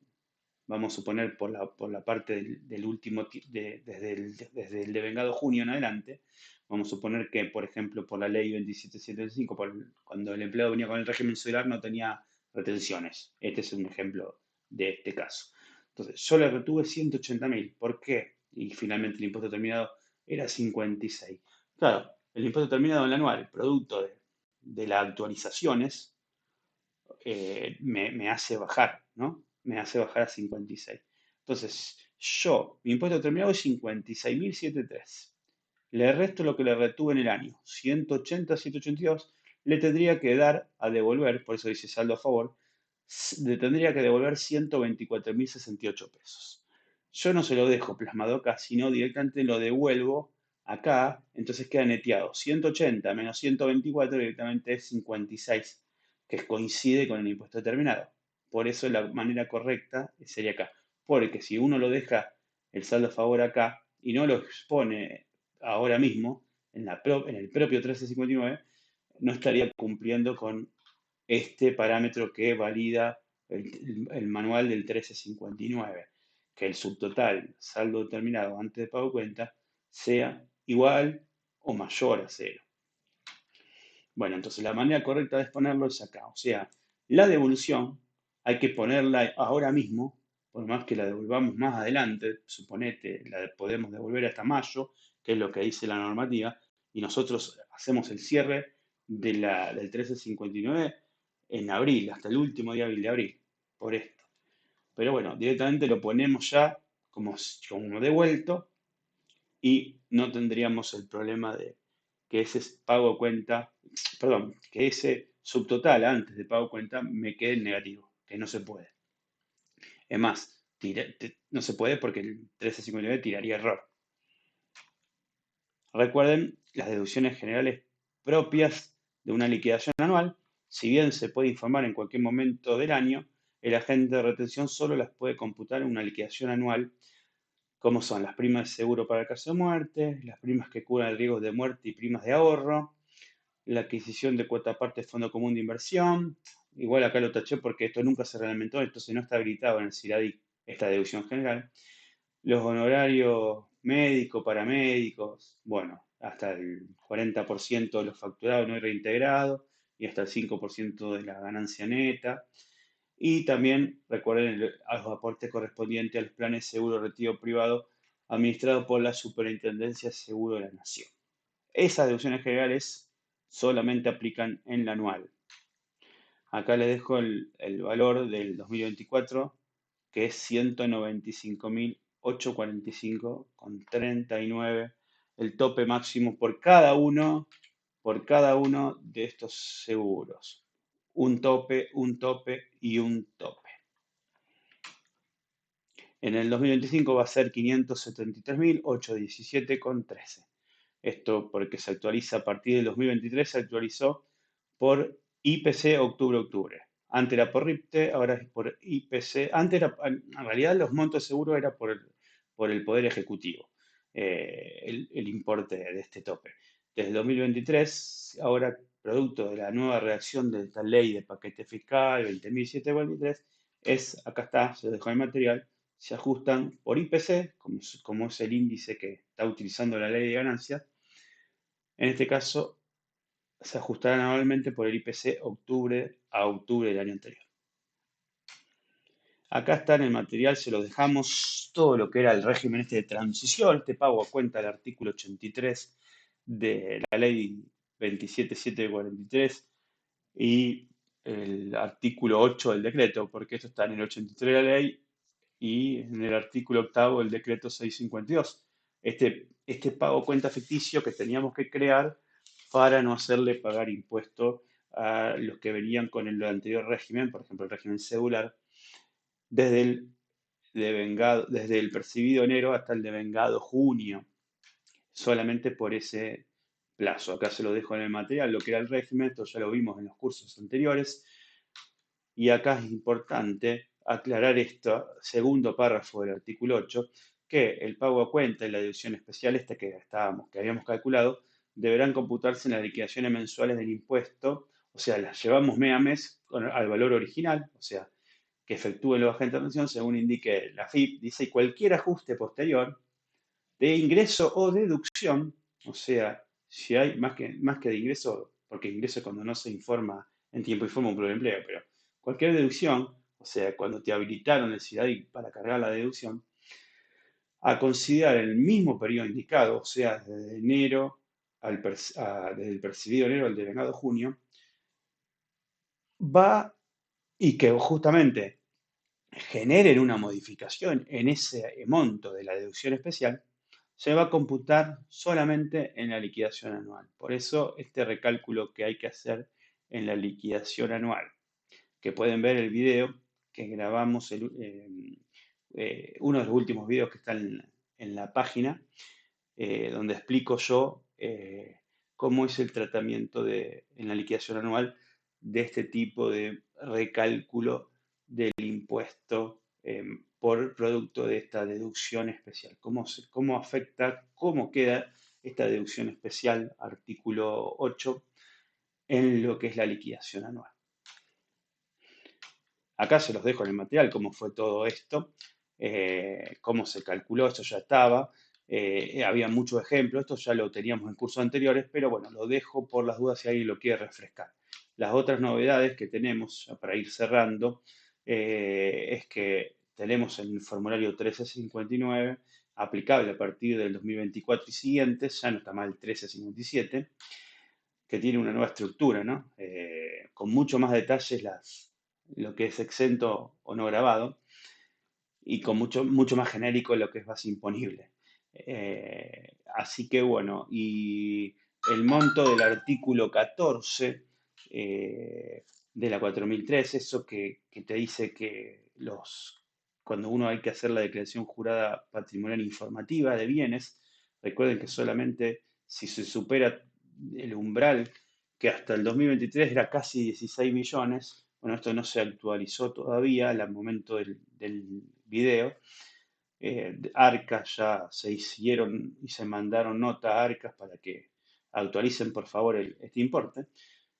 A: vamos a suponer por la parte del último, desde el devengado junio en adelante, vamos a suponer que, por ejemplo, por la ley 27725, cuando el empleado venía con el régimen solar no tenía retenciones. Este es un ejemplo de este caso. Entonces, yo le retuve 180.000. ¿Por qué? Y finalmente el impuesto terminado era 56. Claro, el impuesto terminado en el anual, producto de las actualizaciones, me hace bajar, ¿no? Me hace bajar a 56. Entonces, mi impuesto determinado es 56.703. Le resto lo que le retuve en el año, 180, 182, le tendría que dar a devolver, por eso dice saldo a favor, le tendría que devolver 124.068 pesos. Yo no se lo dejo plasmado acá, sino directamente lo devuelvo acá, entonces queda neteado. 180 menos 124 directamente es 56, que coincide con el impuesto determinado. Por eso la manera correcta sería acá. Porque si uno lo deja el saldo a favor acá y no lo expone ahora mismo en el propio 1359, no estaría cumpliendo con este parámetro que valida el manual del 1359, que el subtotal, saldo determinado antes de pago cuenta, sea igual o mayor a cero. Bueno, entonces la manera correcta de exponerlo es acá. O sea, la devolución hay que ponerla ahora mismo, por más que la devolvamos más adelante, suponete, la podemos devolver hasta mayo, que es lo que dice la normativa, y nosotros hacemos el cierre del 1359 en abril, hasta el último día hábil de abril, por esto. Pero bueno, directamente lo ponemos ya como devuelto y no tendríamos el problema de que ese pago a cuenta, perdón, que ese subtotal antes de pago a cuenta me quede en negativo, que no se puede. Es más, no se puede porque el 1359 tiraría error. Recuerden las deducciones generales propias de una liquidación anual. Si bien se puede informar en cualquier momento del año, el agente de retención solo las puede computar en una liquidación anual, como son las primas de seguro para el caso de muerte, las primas que cubran el riesgo de muerte y primas de ahorro, la adquisición de cuota parte de fondo común de inversión. Igual acá lo taché porque esto nunca se reglamentó, entonces no está habilitado en el CIRADIC esta deducción general. Los honorarios médicos, paramédicos, bueno, hasta el 40% de los facturados no reintegrados y hasta el 5% de la ganancia neta. Y también recuerden los aportes correspondientes a los planes de seguro retiro privado administrados por la Superintendencia de Seguro de la Nación. Esas deducciones generales solamente aplican en la anual. Acá les dejo el valor del 2024, que es 195.845,39, el tope máximo por cada uno de estos seguros. Un tope y un tope. En el 2025 va a ser 573.817,13. Esto porque se actualiza a partir del 2023, se actualizó por IPC octubre-octubre. Antes era por RIPTE, ahora es por IPC. Antes era, en realidad los montos seguros era por el Poder Ejecutivo, el importe de este tope. Desde el 2023, ahora producto de la nueva redacción de esta ley de paquete fiscal 20.007-43, acá está, se dejó el material, se ajustan por IPC, como es el índice que está utilizando la ley de ganancias. En este caso, se ajustarán anualmente por el IPC octubre a octubre del año anterior. Acá está en el material, se lo dejamos todo lo que era el régimen este de transición, este pago a cuenta del artículo 83 de la ley 27743 y el artículo 8 del decreto, porque esto está en el 83 de la ley y en el artículo octavo del decreto 652. Este pago cuenta ficticio que teníamos que crear para no hacerle pagar impuestos a los que venían con el anterior régimen, por ejemplo, el régimen celular, desde desde el percibido enero hasta el devengado junio, solamente por ese plazo. Acá se lo dejo en el material, lo que era el régimen, esto ya lo vimos en los cursos anteriores. Y acá es importante aclarar esto, segundo párrafo del artículo 8, que el pago a cuenta y la deducción especial que habíamos calculado, deberán computarse en las liquidaciones mensuales del impuesto, o sea, las llevamos mes a mes al valor original, o sea, que efectúe el agente de atención según indique la FIP, dice, y cualquier ajuste posterior de ingreso o deducción, o sea, si hay más que de ingreso, porque ingreso es cuando no se informa en tiempo y forma un plan de empleo, pero cualquier deducción, o sea, cuando te habilitaron el CIRADI para cargar la deducción, a considerar el mismo periodo indicado, o sea, desde enero desde el percibido enero al devengado junio, va y que justamente generen una modificación en ese monto de la deducción especial, se va a computar solamente en la liquidación anual. Por eso este recálculo que hay que hacer en la liquidación anual, que pueden ver el video que grabamos, uno de los últimos videos que está en la página, donde explico yo cómo es el tratamiento en la liquidación anual de este tipo de recálculo del impuesto por producto de esta deducción especial. Cómo afecta, cómo queda esta deducción especial, artículo 8, en lo que es la liquidación anual. Acá se los dejo en el material cómo fue todo esto, cómo se calculó, esto ya estaba. Había muchos ejemplos, esto ya lo teníamos en cursos anteriores, pero bueno, lo dejo por las dudas si alguien lo quiere refrescar. Las otras novedades que tenemos, ya para ir cerrando, es que tenemos en el formulario 1359, aplicable a partir del 2024 y siguientes, ya no está mal 1357, que tiene una nueva estructura, ¿no? Con mucho más detalles lo que es exento o no grabado y con mucho más genérico lo que es base imponible. Así que bueno, y el monto del artículo 14 de la 4003, eso que te dice que cuando uno hay que hacer la declaración jurada patrimonial informativa de bienes, recuerden que solamente si se supera el umbral, que hasta el 2023 era casi 16 millones, bueno, esto no se actualizó todavía al momento del video. Arcas ya se hicieron y se mandaron nota a Arcas para que actualicen por favor este importe.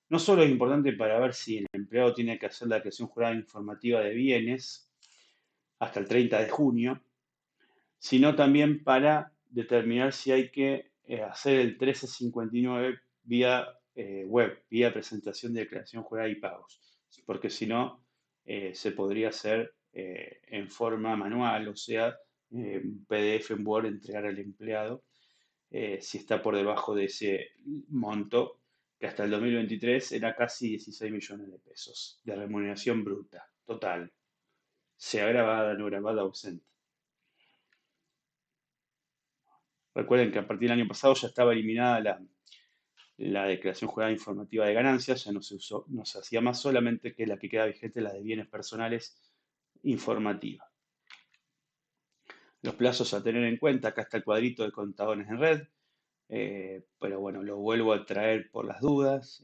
A: No solo es importante para ver si el empleado tiene que hacer la declaración jurada informativa de bienes hasta el 30 de junio, sino también para determinar si hay que hacer el 1359 vía web, vía presentación de declaración jurada y pagos, porque si no, se podría hacer en forma manual, o sea, PDF en Word, entregar al empleado, si está por debajo de ese monto, que hasta el 2023 era casi 16 millones de pesos de remuneración bruta, total, sea grabada, no grabada, ausente. Recuerden que a partir del año pasado ya estaba eliminada la declaración jurada informativa de ganancias, ya no se usó, no se hacía más, solamente que la que queda vigente, la de bienes personales informativa. Los plazos a tener en cuenta, acá está el cuadrito de contadores en red, pero bueno, lo vuelvo a traer por las dudas.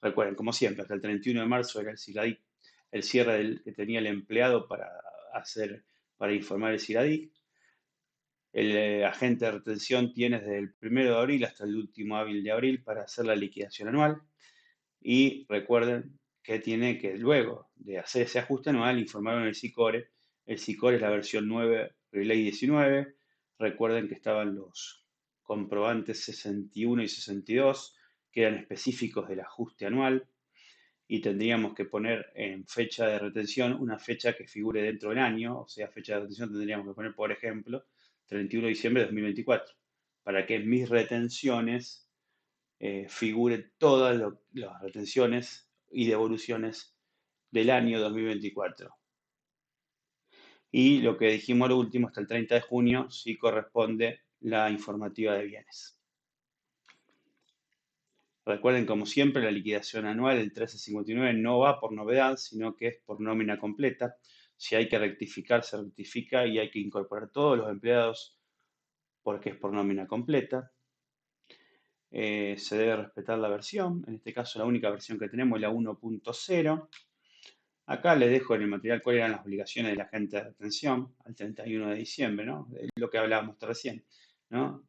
A: Recuerden, como siempre, hasta el 31 de marzo era el cierre que tenía el empleado para informar el CIRADIC. El agente de retención tiene desde el 1 de abril hasta el último hábil de abril para hacer la liquidación anual. Y recuerden que tiene que, luego de hacer ese ajuste anual, informar en el SICORE. El SICORE es la versión 9, Relay 19. Recuerden que estaban los comprobantes 61 y 62, que eran específicos del ajuste anual. Y tendríamos que poner en fecha de retención una fecha que figure dentro del año, o sea, fecha de retención tendríamos que poner, por ejemplo, 31 de diciembre de 2024, para que mis retenciones figure todas las retenciones y devoluciones del año 2024. Y lo que dijimos lo último, hasta el 30 de junio, sí corresponde la informativa de bienes. Recuerden, como siempre, la liquidación anual del 1359 no va por novedad, sino que es por nómina completa. Si hay que rectificar, se rectifica y hay que incorporar todos los empleados porque es por nómina completa. Se debe respetar la versión, en este caso la única versión que tenemos es la 1.0. Acá les dejo en el material cuáles eran las obligaciones del agente de retención al 31 de diciembre, ¿no? Es lo que hablábamos recién, ¿no?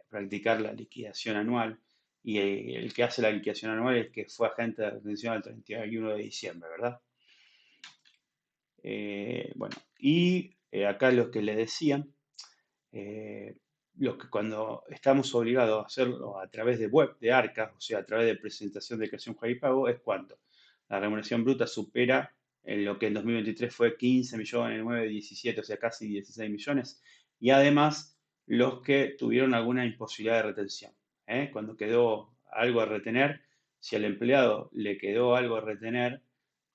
A: Practicar la liquidación anual y el que hace la liquidación anual es el que fue agente de retención al 31 de diciembre, ¿verdad? Bueno, y acá lo que les decía, eh, lo que cuando estamos obligados a hacerlo a través de web, de ARCA, o sea, a través de presentación de declaración jurada y pago, es cuánto la remuneración bruta supera en lo que en 2023 fue 15 millones, 9, 17, o sea, casi 16 millones, y además los que tuvieron alguna imposibilidad de retención. Cuando quedó algo a retener, si al empleado le quedó algo a retener,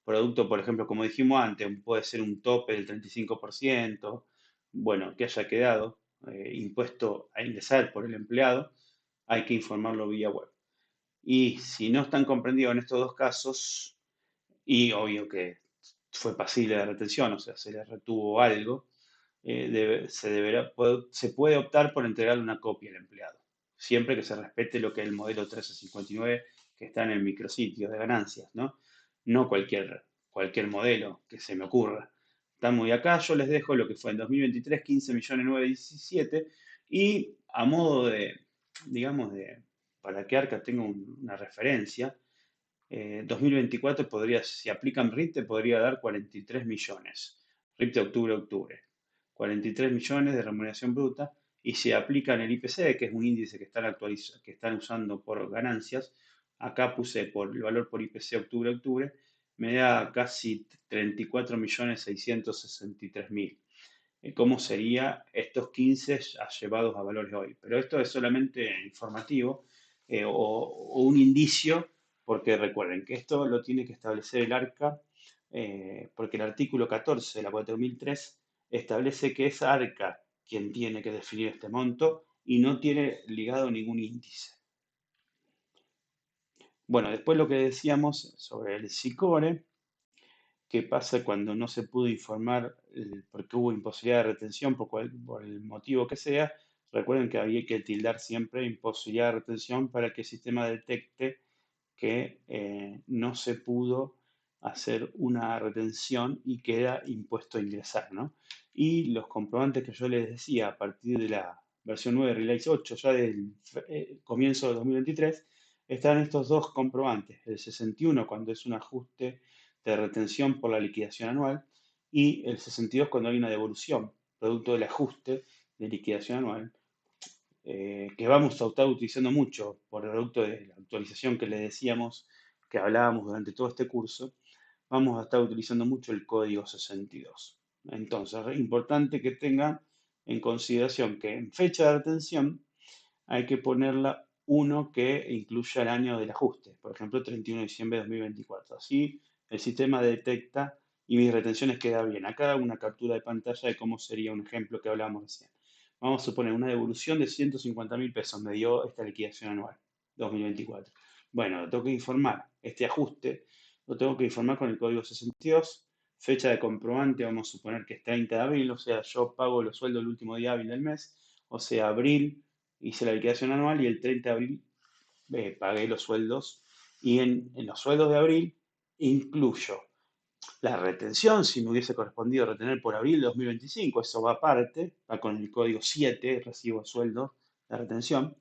A: producto, por ejemplo, como dijimos antes, puede ser un tope del 35%, bueno, que haya quedado impuesto a ingresar por el empleado, hay que informarlo vía web. Y si no están comprendidos en estos dos casos, y obvio que fue pasible de retención, o sea, se le retuvo algo, se puede optar por entregarle una copia al empleado, siempre que se respete lo que es el modelo 1359 que está en el micrositio de ganancias, ¿no? No cualquier modelo que se me ocurra. Están muy acá, yo les dejo lo que fue en 2023, 15.917.000, y a modo de, digamos, para que ARCA tenga una referencia, 2024 podría, si aplican RIT, te podría dar 43 millones. RIT de octubre-octubre. 43 millones de remuneración bruta. Y si aplican el IPC, que es un índice que están usando por ganancias, acá puse por el valor por IPC octubre-octubre, me da casi 34.663.000. ¿Cómo sería estos 15 llevados a valores hoy? Pero esto es solamente informativo o un indicio, porque recuerden que esto lo tiene que establecer el ARCA, porque el artículo 14 de la 4003 establece que es ARCA quien tiene que definir este monto y no tiene ligado ningún índice. Bueno, después lo que decíamos sobre el SICORE, qué pasa cuando no se pudo informar porque hubo imposibilidad de retención por el motivo que sea. Recuerden que había que tildar siempre imposibilidad de retención para que el sistema detecte que no se pudo hacer una retención y queda impuesto a ingresar, ¿no? Y los comprobantes que yo les decía a partir de la versión 9 de Release 8, ya del comienzo de 2023, están estos dos comprobantes, el 61 cuando es un ajuste de retención por la liquidación anual y el 62 cuando hay una devolución, producto del ajuste de liquidación anual, que vamos a estar utilizando mucho por el producto de la actualización que les decíamos, que hablábamos durante todo este curso, vamos a estar utilizando mucho el código 62. Entonces, es importante que tengan en consideración que en fecha de retención hay que ponerla uno que incluya el año del ajuste, por ejemplo, 31 de diciembre de 2024. Así el sistema detecta y mis retenciones quedan bien. Acá una captura de pantalla de cómo sería un ejemplo que hablábamos recién. Vamos a suponer una devolución de 150.000 pesos, me dio esta liquidación anual 2024. Bueno, lo tengo que informar, este ajuste lo tengo que informar con el código 62 Fecha de comprobante, vamos a suponer que es 30 de abril, o sea, yo pago los sueldos el último día hábil del mes, o sea, abril hice la liquidación anual y el 30 de abril pagué los sueldos. Y en los sueldos de abril incluyo la retención, si me hubiese correspondido retener por abril de 2025, eso va aparte, va con el código 7, recibo sueldo, la retención,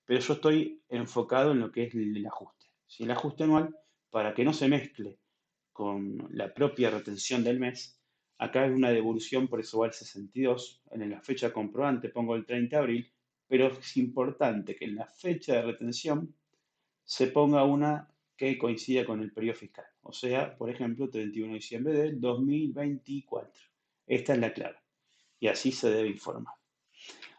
A: pero yo estoy enfocado en lo que es el ajuste. Si el ajuste anual, para que no se mezcle con la propia retención del mes, acá hay una devolución, por eso va el 62, en la fecha comprobante pongo el 30 de abril, pero es importante que en la fecha de retención se ponga una que coincida con el periodo fiscal. O sea, por ejemplo, 31 de diciembre del 2024. Esta es la clave. Y así se debe informar.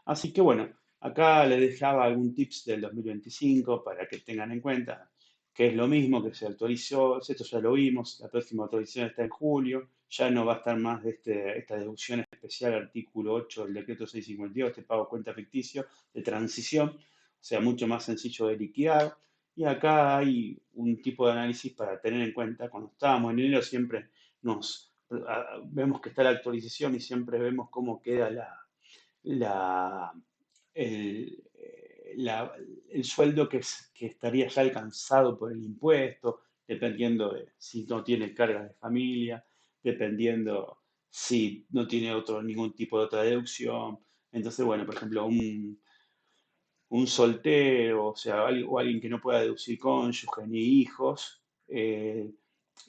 A: Así que bueno, acá les dejaba algún tips del 2025 para que tengan en cuenta que es lo mismo que se actualizó, esto ya lo vimos, la próxima actualización está en julio, ya no va a estar más de esta deducción especial, artículo 8 del decreto 652, este pago cuenta ficticio de transición, o sea, mucho más sencillo de liquidar. Y acá hay un tipo de análisis para tener en cuenta. Cuando estábamos en enero siempre vemos que está la actualización y siempre vemos cómo queda la, el, el sueldo que estaría ya alcanzado por el impuesto, dependiendo de si no tiene cargas de familia, dependiendo si no tiene ningún tipo de otra deducción. Entonces, bueno, por ejemplo, un soltero, o sea, o alguien que no pueda deducir cónyuge ni hijos,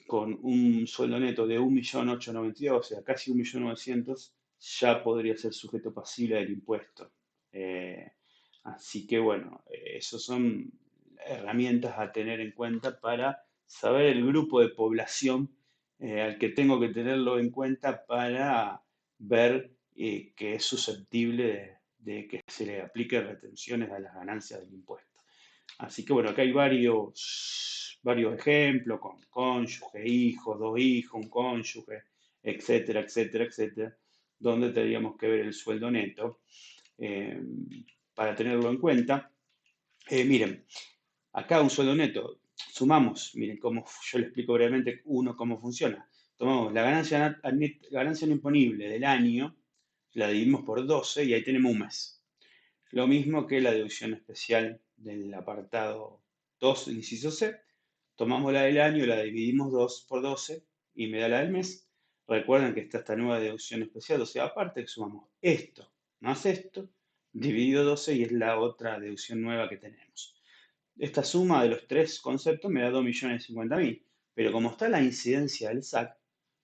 A: con un sueldo neto de 1.892.000, o sea, casi 1.900.000, ya podría ser sujeto pasible del impuesto. Eh, Así que bueno, esos son herramientas a tener en cuenta para saber el grupo de población al que tengo que tenerlo en cuenta para ver que es susceptible de que se le aplique retenciones a las ganancias del impuesto. Así que bueno, acá hay varios ejemplos con cónyuge, hijos, dos hijos, un cónyuge, etcétera, etcétera, etcétera, donde tendríamos que ver el sueldo neto eh, para tenerlo en cuenta. Miren, acá un sueldo neto, sumamos, miren cómo yo le explico brevemente cómo funciona. Tomamos la ganancia no imponible del año, la dividimos por 12 y ahí tenemos un mes. Lo mismo que la deducción especial del apartado 2, del inciso C. Tomamos la del año, la dividimos 2 por 12 y me da la del mes. Recuerden que está esta nueva deducción especial, o sea, aparte que sumamos esto más esto, dividido 12 y es la otra deducción nueva que tenemos. Esta suma de los tres conceptos me da 2.050.000, pero como está la incidencia del SAC,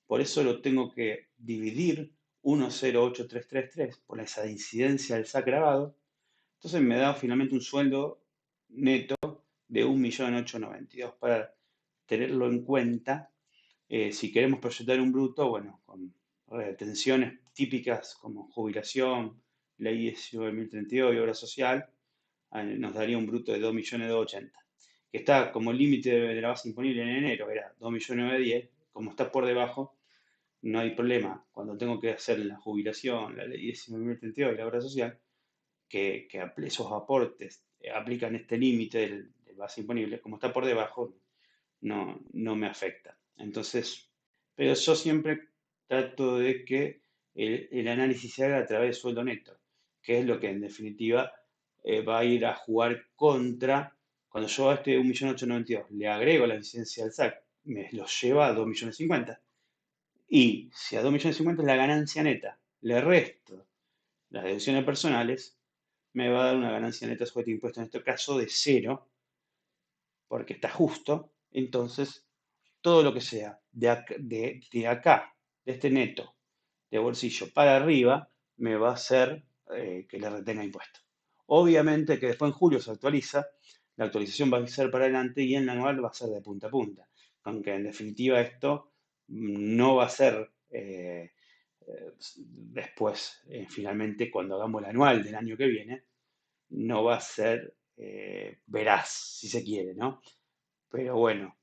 A: por eso lo tengo que dividir 1,08333 por esa incidencia del SAC grabado. Entonces me da finalmente un sueldo neto de 1.892.000 para tenerlo en cuenta. Si queremos proyectar un bruto, bueno, con retenciones típicas como jubilación, ley 19.032 y obra social, nos daría un bruto de 2.280.000, que está como límite de la base imponible en enero, era 2.910.000, como está por debajo, no hay problema. Cuando tengo que hacer la jubilación, la ley 19.032 y la obra social, que esos aportes aplican este límite del base imponible, como está por debajo, no me afecta. Entonces, pero yo siempre trato de que el análisis se haga a través de sueldo neto, que es lo que en definitiva va a ir a jugar contra, cuando yo a este 1.892.000 le agrego la licencia del SAC, me lo lleva a 2.050.000. Y si a 2.050.000 es la ganancia neta, le resto las deducciones personales, me va a dar una ganancia neta sujeta a impuestos, en este caso de cero, porque está justo. Entonces, todo lo que sea de acá, de este neto, de bolsillo para arriba, me va a hacer que le retenga impuesto. Obviamente que después en julio se actualiza, la actualización va a ser para adelante y en la anual va a ser de punta a punta. Aunque en definitiva esto no va a ser después, finalmente, cuando hagamos el anual del año que viene, no va a ser veraz, si se quiere, ¿no? Pero bueno,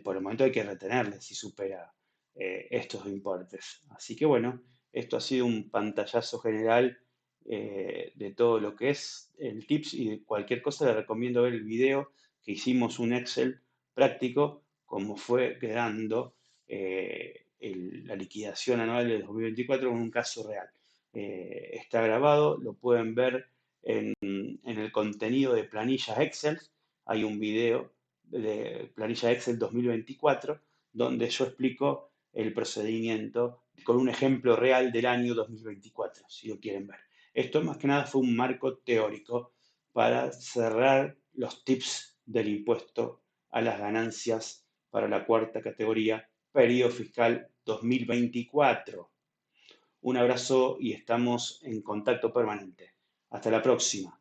A: por el momento hay que retenerle si supera estos importes. Así que bueno, esto ha sido un pantallazo general de todo lo que es el tips y de cualquier cosa le recomiendo ver el video que hicimos un Excel práctico, como fue quedando la liquidación anual de 2024 con un caso real. Está grabado, lo pueden ver en el contenido de planillas Excel. Hay un video de planilla Excel 2024 donde yo explico el procedimiento con un ejemplo real del año 2024, si lo quieren ver. Esto más que nada fue un marco teórico para cerrar los tips del impuesto a las ganancias para la cuarta categoría, periodo fiscal 2024. Un abrazo y estamos en contacto permanente. Hasta la próxima.